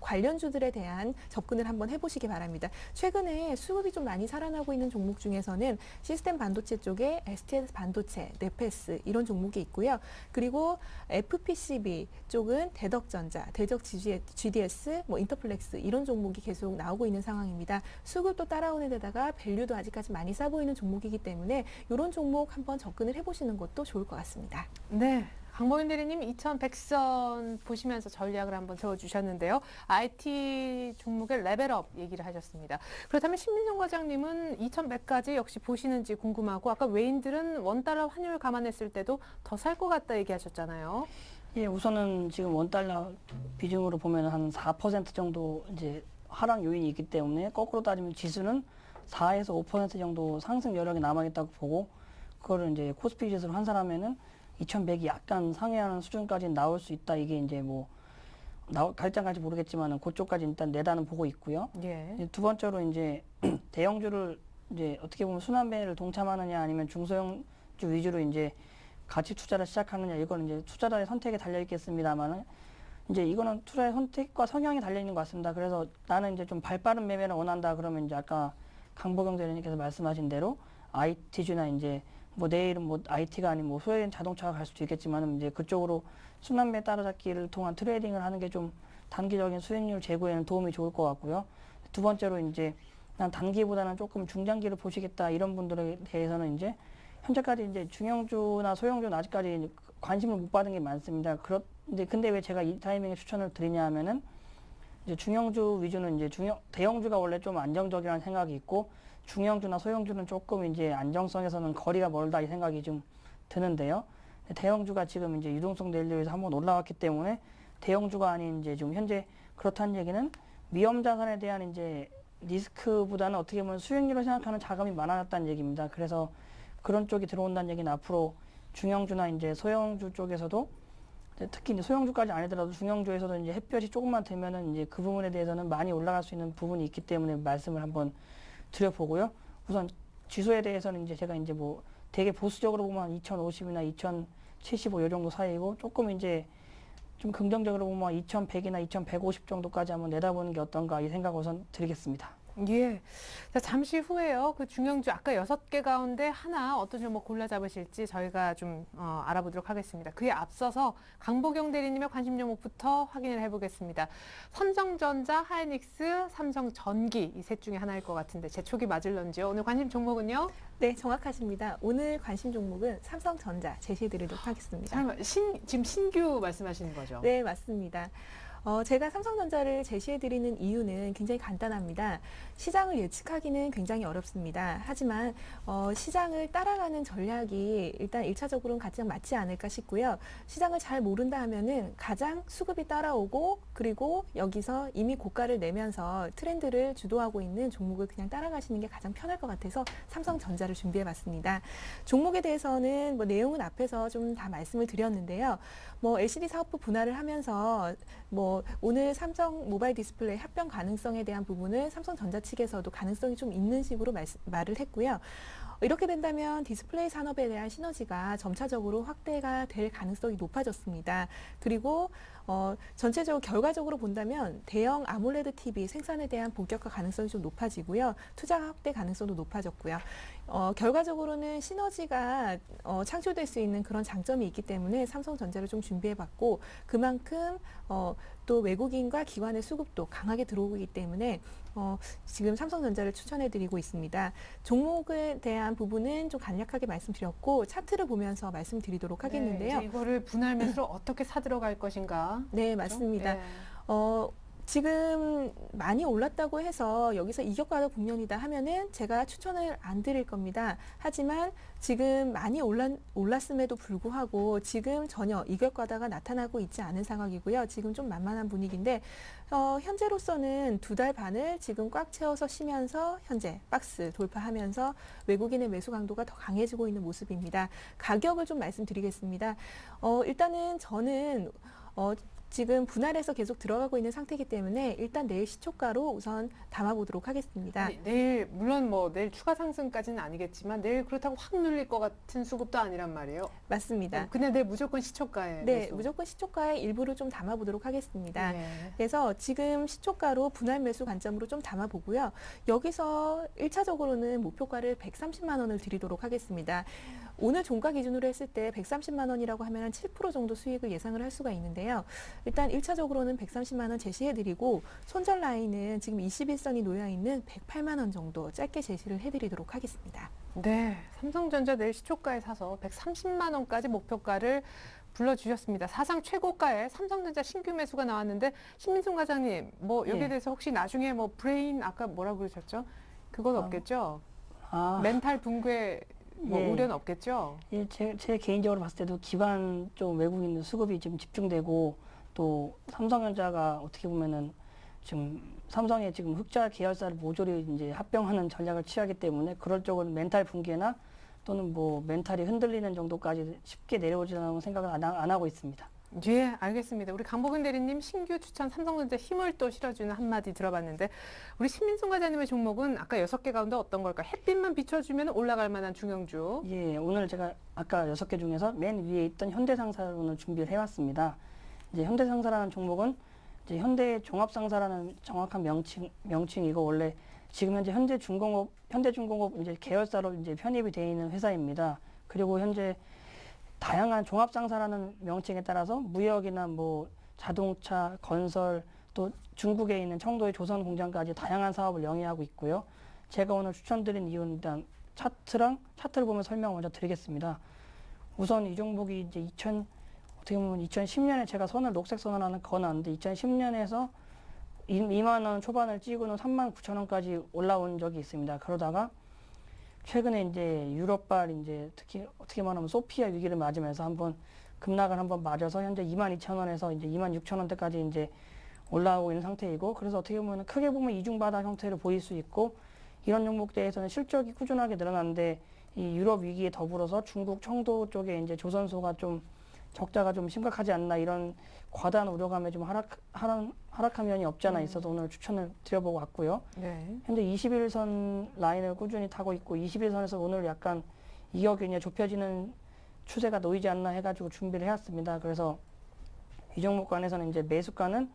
관련주들에 대한 접근을 한번 해보시기 바랍니다. 최근에 수급이 좀 많이 살아나고 있는 종목 중에서는 시스템 반도체 쪽에 STS 반도체, 네페스 이런 종목이 있고요. 그리고 FPCB 쪽은 대덕전자, 대적 GDS, 인터플렉스 이런 종목이 계속 나오고 있는 상황입니다. 수급도 따라오는 데다가 밸류도 아직까지 많이 싸 보이는 종목이기 때문에 이런 종목 한번 접근을 해보시는 것도 좋을 것 같습니다. 네. 강복윤 대리님 2100선 보시면서 전략을 한번 세워주셨는데요. IT 종목의 레벨업 얘기를 하셨습니다. 그렇다면 신민정 과장님은 2100까지 역시 보시는지 궁금하고 아까 외인들은 원달러 환율 감안했을 때도 더 살 것 같다 얘기하셨잖아요. 예, 우선은 지금 원달러 비중으로 보면 한 4% 정도 이제 하락 요인이 있기 때문에 거꾸로 따지면 지수는 4에서 5% 정도 상승 여력이 남아있다고 보고 그거를 이제 코스피 지수로 환산하면은 2100이 약간 상회하는 수준까지 나올 수 있다. 이게 이제 갈지 갈지 모르겠지만 그쪽까지 일단 내다는 보고 있고요. 예. 이제 두 번째로 이제 대형주를 이제 어떻게 보면 순환매를 동참하느냐 아니면 중소형주 위주로 이제 같이 투자를 시작하느냐 이거는 이제 투자자의 선택에 달려 있겠습니다만은 이제 이거는 투자의 선택과 성향이 달려 있는 것 같습니다. 그래서 나는 이제 좀 발빠른 매매를 원한다 그러면 이제 아까 강보경 대리님께서 말씀하신 대로 IT주나 이제 내일은 IT가 아닌 소형 자동차가 갈 수도 있겠지만 이제 그쪽으로 순환매 따라잡기를 통한 트레이딩을 하는 게 좀 단기적인 수익률 제고에는 도움이 좋을 것 같고요. 두 번째로 이제 난 단기보다는 조금 중장기를 보시겠다 이런 분들에 대해서는 이제 현재까지 이제 중형주나 소형주는 아직까지 관심을 못 받은 게 많습니다. 근데 왜 제가 이 타이밍에 추천을 드리냐 하면은 이제 중형주 위주는 이제 대형주가 원래 좀 안정적이라는 생각이 있고 중형주나 소형주는 조금 이제 안정성에서는 거리가 멀다 이 생각이 좀 드는데요. 대형주가 지금 이제 유동성 랠리에서 한번 올라왔기 때문에 대형주가 아닌 이제 좀 현재 그렇다는 얘기는 위험 자산에 대한 이제 리스크보다는 어떻게 보면 수익률을 생각하는 자금이 많아졌다는 얘기입니다. 그래서 그런 쪽이 들어온다는 얘기는 앞으로 중형주나 이제 소형주 쪽에서도 특히 이제 소형주까지 아니더라도 중형주에서도 이제 햇볕이 조금만 되면은 이제 그 부분에 대해서는 많이 올라갈 수 있는 부분이 있기 때문에 말씀을 한번 드려보고요. 우선 지수에 대해서는 이제 제가 이제 뭐 되게 보수적으로 보면 한 2050이나 2075 요 정도 사이고 조금 이제 좀 긍정적으로 보면 2100이나 2150 정도까지 한번 내다보는 게 어떤가 이 생각 우선 드리겠습니다. 예. 자, 잠시 후에요. 그 중형주 아까 6개 가운데 하나 어떤 종목 골라 잡으실지 저희가 좀 알아보도록 하겠습니다. 그에 앞서서 강보경 대리님의 관심 종목부터 확인을 해보겠습니다. 삼성전자, 하이닉스, 삼성전기 이 셋 중에 하나일 것 같은데 제 촉이 맞을런지요? 오늘 관심 종목은요? 네, 정확하십니다. 오늘 관심 종목은 삼성전자 제시해드리도록 하겠습니다. 설마 지금 신규 말씀하시는 거죠? 네, 맞습니다. 제가 삼성전자를 제시해드리는 이유는 굉장히 간단합니다. 시장을 예측하기는 굉장히 어렵습니다. 하지만 시장을 따라가는 전략이 일단 1차적으로는 가장 맞지 않을까 싶고요. 시장을 잘 모른다 하면은 가장 수급이 따라오고 그리고 여기서 이미 고가를 내면서 트렌드를 주도하고 있는 종목을 그냥 따라가시는 게 가장 편할 것 같아서 삼성전자를 준비해봤습니다. 종목에 대해서는 뭐 내용은 앞에서 좀 다 말씀을 드렸는데요. 뭐 LCD 사업부 분할을 하면서 뭐 오늘 삼성 모바일 디스플레이 합병 가능성에 대한 부분을 삼성전자 측에서도 가능성이 좀 있는 식으로 말을 했고요. 이렇게 된다면 디스플레이 산업에 대한 시너지가 점차적으로 확대가 될 가능성이 높아졌습니다. 그리고 전체적으로 결과적으로 본다면 대형 아몰레드 TV 생산에 대한 본격화 가능성이 좀 높아지고요. 투자 확대 가능성도 높아졌고요. 결과적으로는 시너지가 창출될 수 있는 그런 장점이 있기 때문에 삼성전자를 좀 준비해봤고 그만큼 또 외국인과 기관의 수급도 강하게 들어오기 때문에 지금 삼성전자를 추천해드리고 있습니다. 종목에 대한 부분은 좀 간략하게 말씀드렸고 차트를 보면서 말씀드리도록 하겠는데요. 네, 이거를 분할 매수로 어떻게 사들어갈 것인가? 네, 맞습니다. 네. 지금 많이 올랐다고 해서 여기서 이격과도 국면이다 하면은 제가 추천을 안 드릴 겁니다. 하지만 지금 많이 올랐음에도 불구하고 지금 전혀 이격과다가 나타나고 있지 않은 상황이고요. 지금 좀 만만한 분위기인데 현재로서는 2달 반을 지금 꽉 채워서 쉬면서 현재 박스 돌파하면서 외국인의 매수 강도가 더 강해지고 있는 모습입니다. 가격을 좀 말씀드리겠습니다. 일단은 저는 지금 분할해서 계속 들어가고 있는 상태이기 때문에 일단 내일 시초가로 우선 담아보도록 하겠습니다. 내일 물론 뭐 내일 추가 상승까지는 아니겠지만 내일 그렇다고 확 눌릴 것 같은 수급도 아니란 말이에요. 맞습니다. 그냥 내일 무조건 시초가에. 네, 매수. 무조건 시초가에 일부를 좀 담아보도록 하겠습니다. 네. 그래서 지금 시초가로 분할 매수 관점으로 좀 담아보고요. 여기서 1차적으로는 목표가를 130만 원을 드리도록 하겠습니다. 오늘 종가 기준으로 했을 때 130만 원이라고 하면 한 7% 정도 수익을 예상을 할 수가 있는데요. 일단 1차적으로는 130만 원 제시해드리고 손절 라인은 지금 21선이 놓여있는 108만 원 정도 짧게 제시를 해드리도록 하겠습니다. 네, 삼성전자 내일 시초가에 사서 130만 원까지 목표가를 불러주셨습니다. 사상 최고가에 삼성전자 신규 매수가 나왔는데 신민순 과장님, 뭐 여기에 예. 대해서 혹시 나중에 뭐 브레인 아까 뭐라고 그러셨죠? 그건 없겠죠? 멘탈 붕괴 뭐 예. 우려는 없겠죠? 예, 제 개인적으로 봤을 때도 기관 쪽 외국인 수급이 지금 집중되고 또 삼성전자가 어떻게 보면은 지금 삼성의 지금 흑자 계열사를 모조리 이제 합병하는 전략을 취하기 때문에 그럴 쪽은 멘탈 붕괴나 또는 뭐 멘탈이 흔들리는 정도까지 쉽게 내려오지는 생각을 안 하고 있습니다. 예, 알겠습니다. 우리 강보근 대리님 신규 추천 삼성전자 힘을 또 실어주는 한마디 들어봤는데 우리 신민순 과장님의 종목은 아까 6개 가운데 어떤 걸까? 햇빛만 비춰주면 올라갈 만한 중형주. 예, 오늘 제가 아까 6개 중에서 맨 위에 있던 현대상사를 오늘 준비를 해왔습니다. 이제 현대상사라는 종목은 이제 현대종합상사라는 정확한 명칭이고 원래 지금 현재 현대중공업 이제 계열사로 이제 편입이 되어 있는 회사입니다. 그리고 현재 다양한 종합상사라는 명칭에 따라서 무역이나 뭐 자동차, 건설 또 중국에 있는 청도의 조선 공장까지 다양한 사업을 영위하고 있고요. 제가 오늘 추천드린 이유는 일단 차트를 보면 설명 먼저 드리겠습니다. 우선 이 종목이 이제 어떻게 보면 2010년에 제가 녹색 선을 하나 그어놨는데 2010년에서 2만 원 초반을 찍고는 3만 9천 원까지 올라온 적이 있습니다. 그러다가 최근에 이제 유럽발 이제 특히 어떻게 말하면 소피아 위기를 맞으면서 급락을 한번 맞아서 현재 2만 2천 원에서 이제 2만 6천 원대까지 이제 올라오고 있는 상태이고, 그래서 어떻게 보면 크게 보면 이중바닥 형태로 보일 수 있고, 이런 종목대에서는 실적이 꾸준하게 늘어났는데 이 유럽 위기에 더불어서 중국 청도 쪽에 이제 조선소가 좀 적자가 좀 심각하지 않나, 이런 과다한 우려감에 좀 하락한 면이 없지 않아 있어서 오늘 추천을 드려보고 왔고요. 네. 현재 21선 라인을 꾸준히 타고 있고 21선에서 오늘 약간 이격이 좁혀지는 추세가 놓이지 않나 해가지고 준비를 해왔습니다. 그래서 이 종목관에서는 이제 매수가는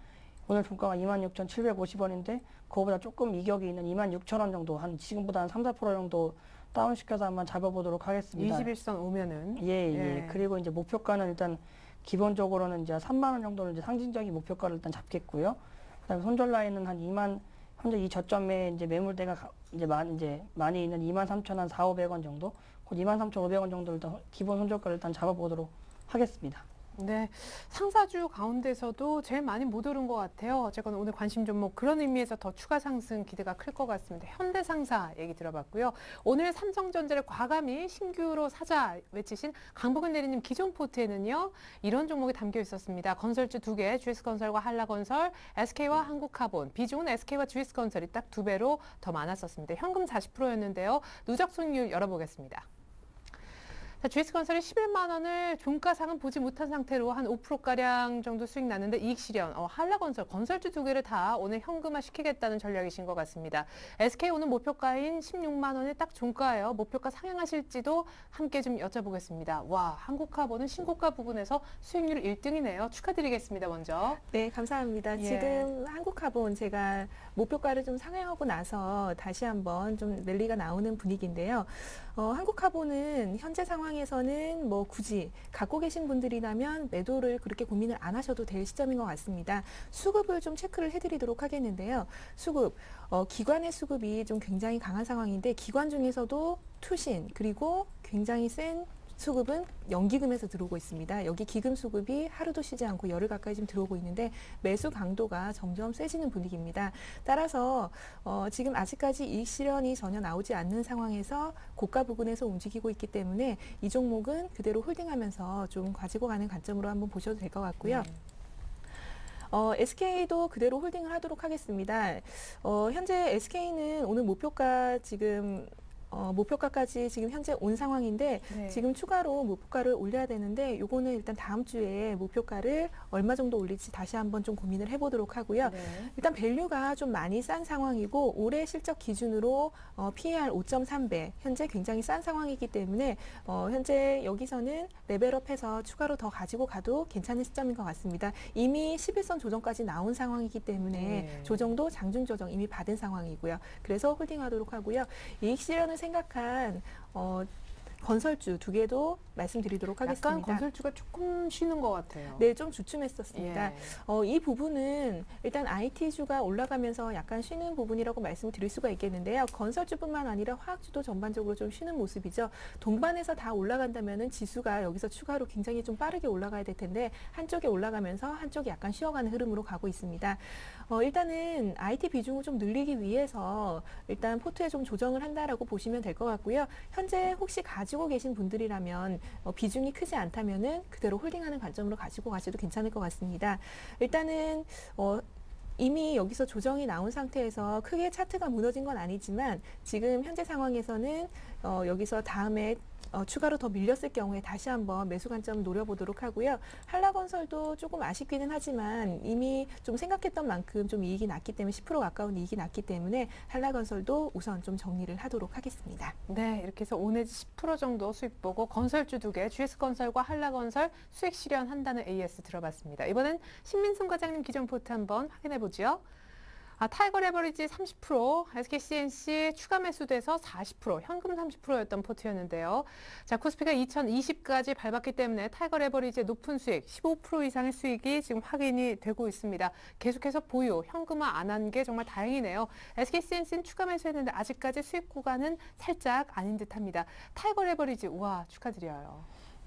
오늘 종가가 26,750원인데 그거보다 조금 이격이 있는 26,000원 정도, 한 지금보다 한 3, 4% 정도 다운시켜서 한번 잡아보도록 하겠습니다. 21선 오면은. 예. 예. 그리고 이제 목표가는 일단 기본적으로는 이제 3만 원 정도는 이제 상징적인 목표가를 일단 잡겠고요. 그다음에 손절 라인은 한 2만, 현재 이 저점에 이제 매물대가 이제 많이 있는 23,400원 정도, 곧 23,500원 정도 일단 기본 손절가를 일단 잡아보도록 하겠습니다. 네, 상사주 가운데서도 제일 많이 못 오른 것 같아요. 어쨌거나 오늘 관심 종목 그런 의미에서 더 추가 상승 기대가 클 것 같습니다. 현대상사 얘기 들어봤고요. 오늘 삼성전자를 과감히 신규로 사자 외치신 강복은 대리님 기존 포트에는요, 이런 종목이 담겨 있었습니다. 건설주 2개, GS건설과 한라건설, SK와 한국카본. 비중은 SK와 GS건설이 딱 2배로 더 많았었습니다. 현금 40%였는데요. 누적 수익률 열어보겠습니다. 자, GS건설이 11만 원을 종가상은 보지 못한 상태로 한 5%가량 정도 수익 났는데 이익 실현. 한라건설, 건설주 2개를 다 오늘 현금화 시키겠다는 전략이신 것 같습니다. SK 오늘 목표가인 16만 원이 딱 종가예요. 목표가 상향하실지도 함께 좀 여쭤보겠습니다. 와, 한국카본은 신고가 부분에서 수익률 1등이네요. 축하드리겠습니다, 먼저. 네, 감사합니다. 예. 지금 한국카본 제가 목표가를 좀 상향하고 나서 다시 한번 좀 랠리가 나오는 분위기인데요. 한국카본은 현재 상황에서는 뭐 굳이 갖고 계신 분들이라면 매도를 그렇게 고민을 안 하셔도 될 시점인 것 같습니다. 수급을 좀 체크를 해드리도록 하겠는데요. 수급, 기관의 수급이 좀 굉장히 강한 상황인데 기관 중에서도 투신 그리고 굉장히 센 수급은 연기금에서 들어오고 있습니다. 여기 기금 수급이 하루도 쉬지 않고 열흘 가까이 지금 들어오고 있는데 매수 강도가 점점 세지는 분위기입니다. 따라서 지금 아직까지 이익 실현이 전혀 나오지 않는 상황에서 고가 부근에서 움직이고 있기 때문에 이 종목은 그대로 홀딩하면서 좀 가지고 가는 관점으로 한번 보셔도 될 것 같고요. SK도 그대로 홀딩을 하도록 하겠습니다. 현재 SK는 오늘 목표가 지금 목표가까지 지금 현재 온 상황인데 네. 지금 추가로 목표가를 올려야 되는데 요거는 일단 다음 주에 목표가를 얼마 정도 올릴지 다시 한번 좀 고민을 해보도록 하고요. 네. 일단 밸류가 좀 많이 싼 상황이고 올해 실적 기준으로 PER 5.3배 현재 굉장히 싼 상황이기 때문에 현재 여기서는 레벨업해서 추가로 더 가지고 가도 괜찮은 시점인 것 같습니다. 이미 11선 조정까지 나온 상황이기 때문에 네. 조정도 장중 조정 이미 받은 상황이고요. 그래서 홀딩하도록 하고요. 이익 실현을 생각한 건설주 2개도 말씀드리도록 하겠습니다. 약간 건설주가 조금 쉬는 것 같아요. 네, 좀 주춤했었습니다. 예. 이 부분은 일단 IT주가 올라가면서 약간 쉬는 부분이라고 말씀을 드릴 수가 있겠는데요. 건설주뿐만 아니라 화학주도 전반적으로 좀 쉬는 모습이죠. 동반해서 다 올라간다면은 지수가 여기서 추가로 굉장히 좀 빠르게 올라가야 될 텐데 한쪽에 올라가면서 한쪽이 약간 쉬어가는 흐름으로 가고 있습니다. 일단은 IT 비중을 좀 늘리기 위해서 일단 포트에 좀 조정을 한다라고 보시면 될 것 같고요. 현재 혹시 가지고 계신 분들이라면 비중이 크지 않다면은 그대로 홀딩하는 관점으로 가지고 가셔도 괜찮을 것 같습니다. 일단은 이미 여기서 조정이 나온 상태에서 크게 차트가 무너진 건 아니지만 지금 현재 상황에서는 여기서 다음에 추가로 더 밀렸을 경우에 다시 한번 매수 관점 노려보도록 하고요. 한라건설도 조금 아쉽기는 하지만 이미 좀 생각했던 만큼 좀 이익이 났기 때문에 10% 가까운 이익이 났기 때문에 한라건설도 우선 좀 정리를 하도록 하겠습니다. 네, 이렇게 해서 5 내지 10% 정도 수익 보고 건설주 2개, GS건설과 한라건설 수익 실현한다는 AS 들어봤습니다. 이번엔 신민승 과장님 기존 포트 한번 확인해 보죠. 타이거 레버리지 30%, SKCNC 추가 매수돼서 40%, 현금 30%였던 포트였는데요. 자, 코스피가 2020까지 밟았기 때문에 타이거 레버리지의 높은 수익, 15% 이상의 수익이 지금 확인이 되고 있습니다. 계속해서 보유, 현금화 안 한 게 정말 다행이네요. SKCNC는 추가 매수했는데 아직까지 수익 구간은 살짝 아닌 듯합니다. 타이거 레버리지, 우와, 축하드려요.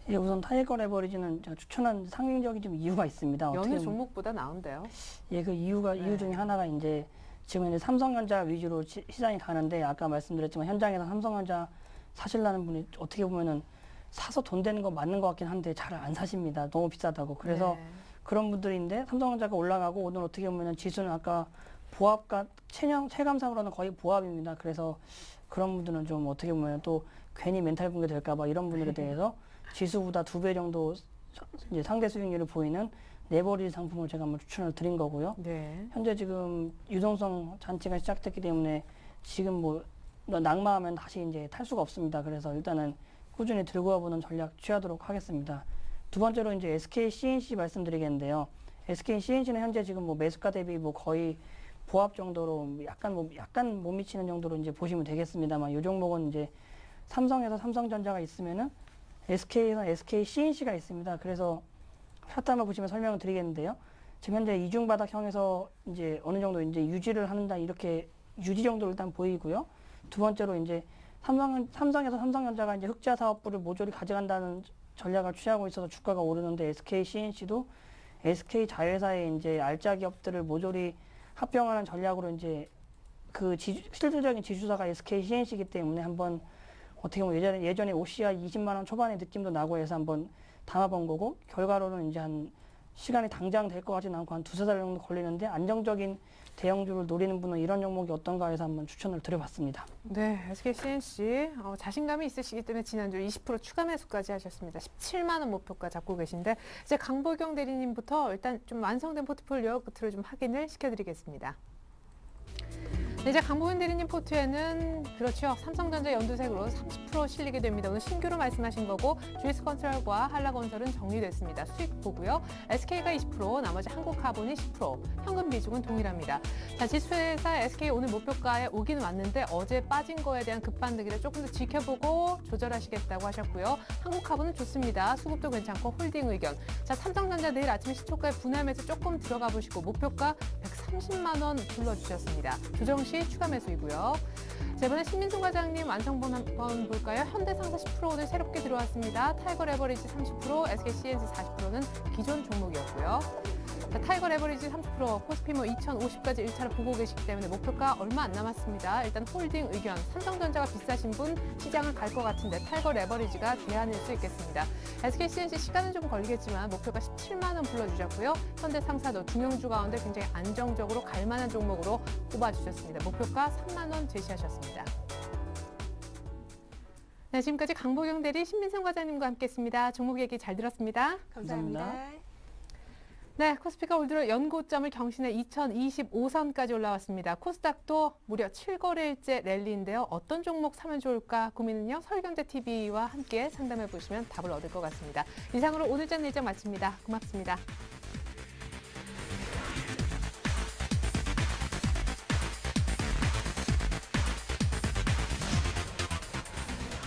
예, 우선 타이거 레버리지는 제가 추천한 상징적인 좀 이유가 있습니다. 여느 종목보다 나은데요. 예, 그 이유 중에 하나가 이제 지금 이제 삼성전자 위주로 시장이 가는데 아까 말씀드렸지만 현장에서 삼성전자 사실라는 분이 어떻게 보면은 사서 돈 되는 거 맞는 것 같긴 한데 잘 안 사십니다. 너무 비싸다고. 그래서 네. 그런 분들인데 삼성전자가 올라가고 오늘 어떻게 보면 지수는 아까 보합과 체감상으로는 거의 보합입니다. 그래서 그런 분들은 좀 어떻게 보면 또 괜히 멘탈 붕괴 될까 봐 이런 분들에 대해서 지수보다 2배 정도 이제 상대 수익률을 보이는 레버리지 상품을 제가 한번 추천을 드린 거고요. 네. 현재 지금 유동성 잔치가 시작됐기 때문에 지금 뭐 낙마하면 다시 이제 탈 수가 없습니다. 그래서 일단은 꾸준히 들고 와보는 전략 취하도록 하겠습니다. 두 번째로 이제 SK CNC 말씀드리겠는데요. SK CNC는 현재 지금 뭐 매수가 대비 뭐 거의 보합 정도로 약간 못 미치는 정도로 이제 보시면 되겠습니다만 이 종목은 이제 삼성에서 삼성전자가 있으면은 SK에서 SK CNC가 있습니다. 그래서 차트 한번 보시면 설명을 드리겠는데요. 지금 현재 이중 바닥형에서 이제 어느 정도 이제 유지를 한다 이렇게 유지 정도로 일단 보이고요. 두 번째로 이제 삼성에서 삼성전자가 이제 흑자 사업부를 모조리 가져간다는 전략을 취하고 있어서 주가가 오르는데 SK CNC도 SK 자회사의 이제 알짜 기업들을 모조리 합병하는 전략으로 이제 그 실질적인 지주사가 SK CNC이기 때문에 한번 어떻게 보면 예전에 OCI 20만 원 초반의 느낌도 나고 해서 한번 담아본 거고 결과로는 이제 한 시간이 당장 될 것 같지는 않고 한 2-3달 정도 걸리는데 안정적인 대형주를 노리는 분은 이런 종목이 어떤가 해서 한번 추천을 드려봤습니다. 네, SK CNC 자신감이 있으시기 때문에 지난주 20% 추가 매수까지 하셨습니다. 17만 원 목표가 잡고 계신데 이제 강보경 대리님부터 일단 좀 완성된 포트폴리오 끝으로 좀 확인을 시켜드리겠습니다. 네, 이제 강보경 대리님 포트에는 그렇죠. 삼성전자 연두색으로 30% 실리게 됩니다. 오늘 신규로 말씀하신 거고 GS컨트롤과 한라건설은 정리됐습니다. 수익 보고요. SK가 20%, 나머지 한국카본이 10%, 현금 비중은 동일합니다. 자, 지수회사 SK 오늘 목표가에 오긴 왔는데 어제 빠진 거에 대한 급반등이라 조금 더 지켜보고 조절하시겠다고 하셨고요. 한국카본은 좋습니다. 수급도 괜찮고 홀딩 의견. 자, 삼성전자 내일 아침에 시초가에 분할매수 조금 들어가 보시고 목표가 130만 원 불러주셨습니다. 조정 시 추가 매수이고요. 자, 이번에 신민송 과장님 완성본 한번 볼까요? 현대상사 10% 오늘 새롭게 들어왔습니다. 타이거 레버리지 30%, SK CNC 40%는 기존 종목이었고요. 자, 타이거 레버리지 30%, 코스피 뭐 2050까지 1차를 보고 계시기 때문에 목표가 얼마 안 남았습니다. 일단 홀딩 의견, 삼성전자가 비싸신 분 시장을 갈 것 같은데 타이거 레버리지가 대안일 수 있겠습니다. SK CNC 시간은 좀 걸리겠지만 목표가 17만 원 불러주셨고요. 현대상사도 중형주 가운데 굉장히 안정적으로 갈 만한 종목으로 꼽아주셨습니다. 목표가 3만 원 제시하셨습니다. 네, 지금까지 강보경 대리, 신민성 과장님과 함께했습니다. 종목 얘기 잘 들었습니다. 감사합니다. 네, 코스피가 올 들어 연고점을 경신해 2025선까지 올라왔습니다. 코스닥도 무려 7거래일째 랠리인데요. 어떤 종목 사면 좋을까 고민은요. 서울경제TV와 함께 상담해 보시면 답을 얻을 것 같습니다. 이상으로 오늘 장 일정 마칩니다. 고맙습니다.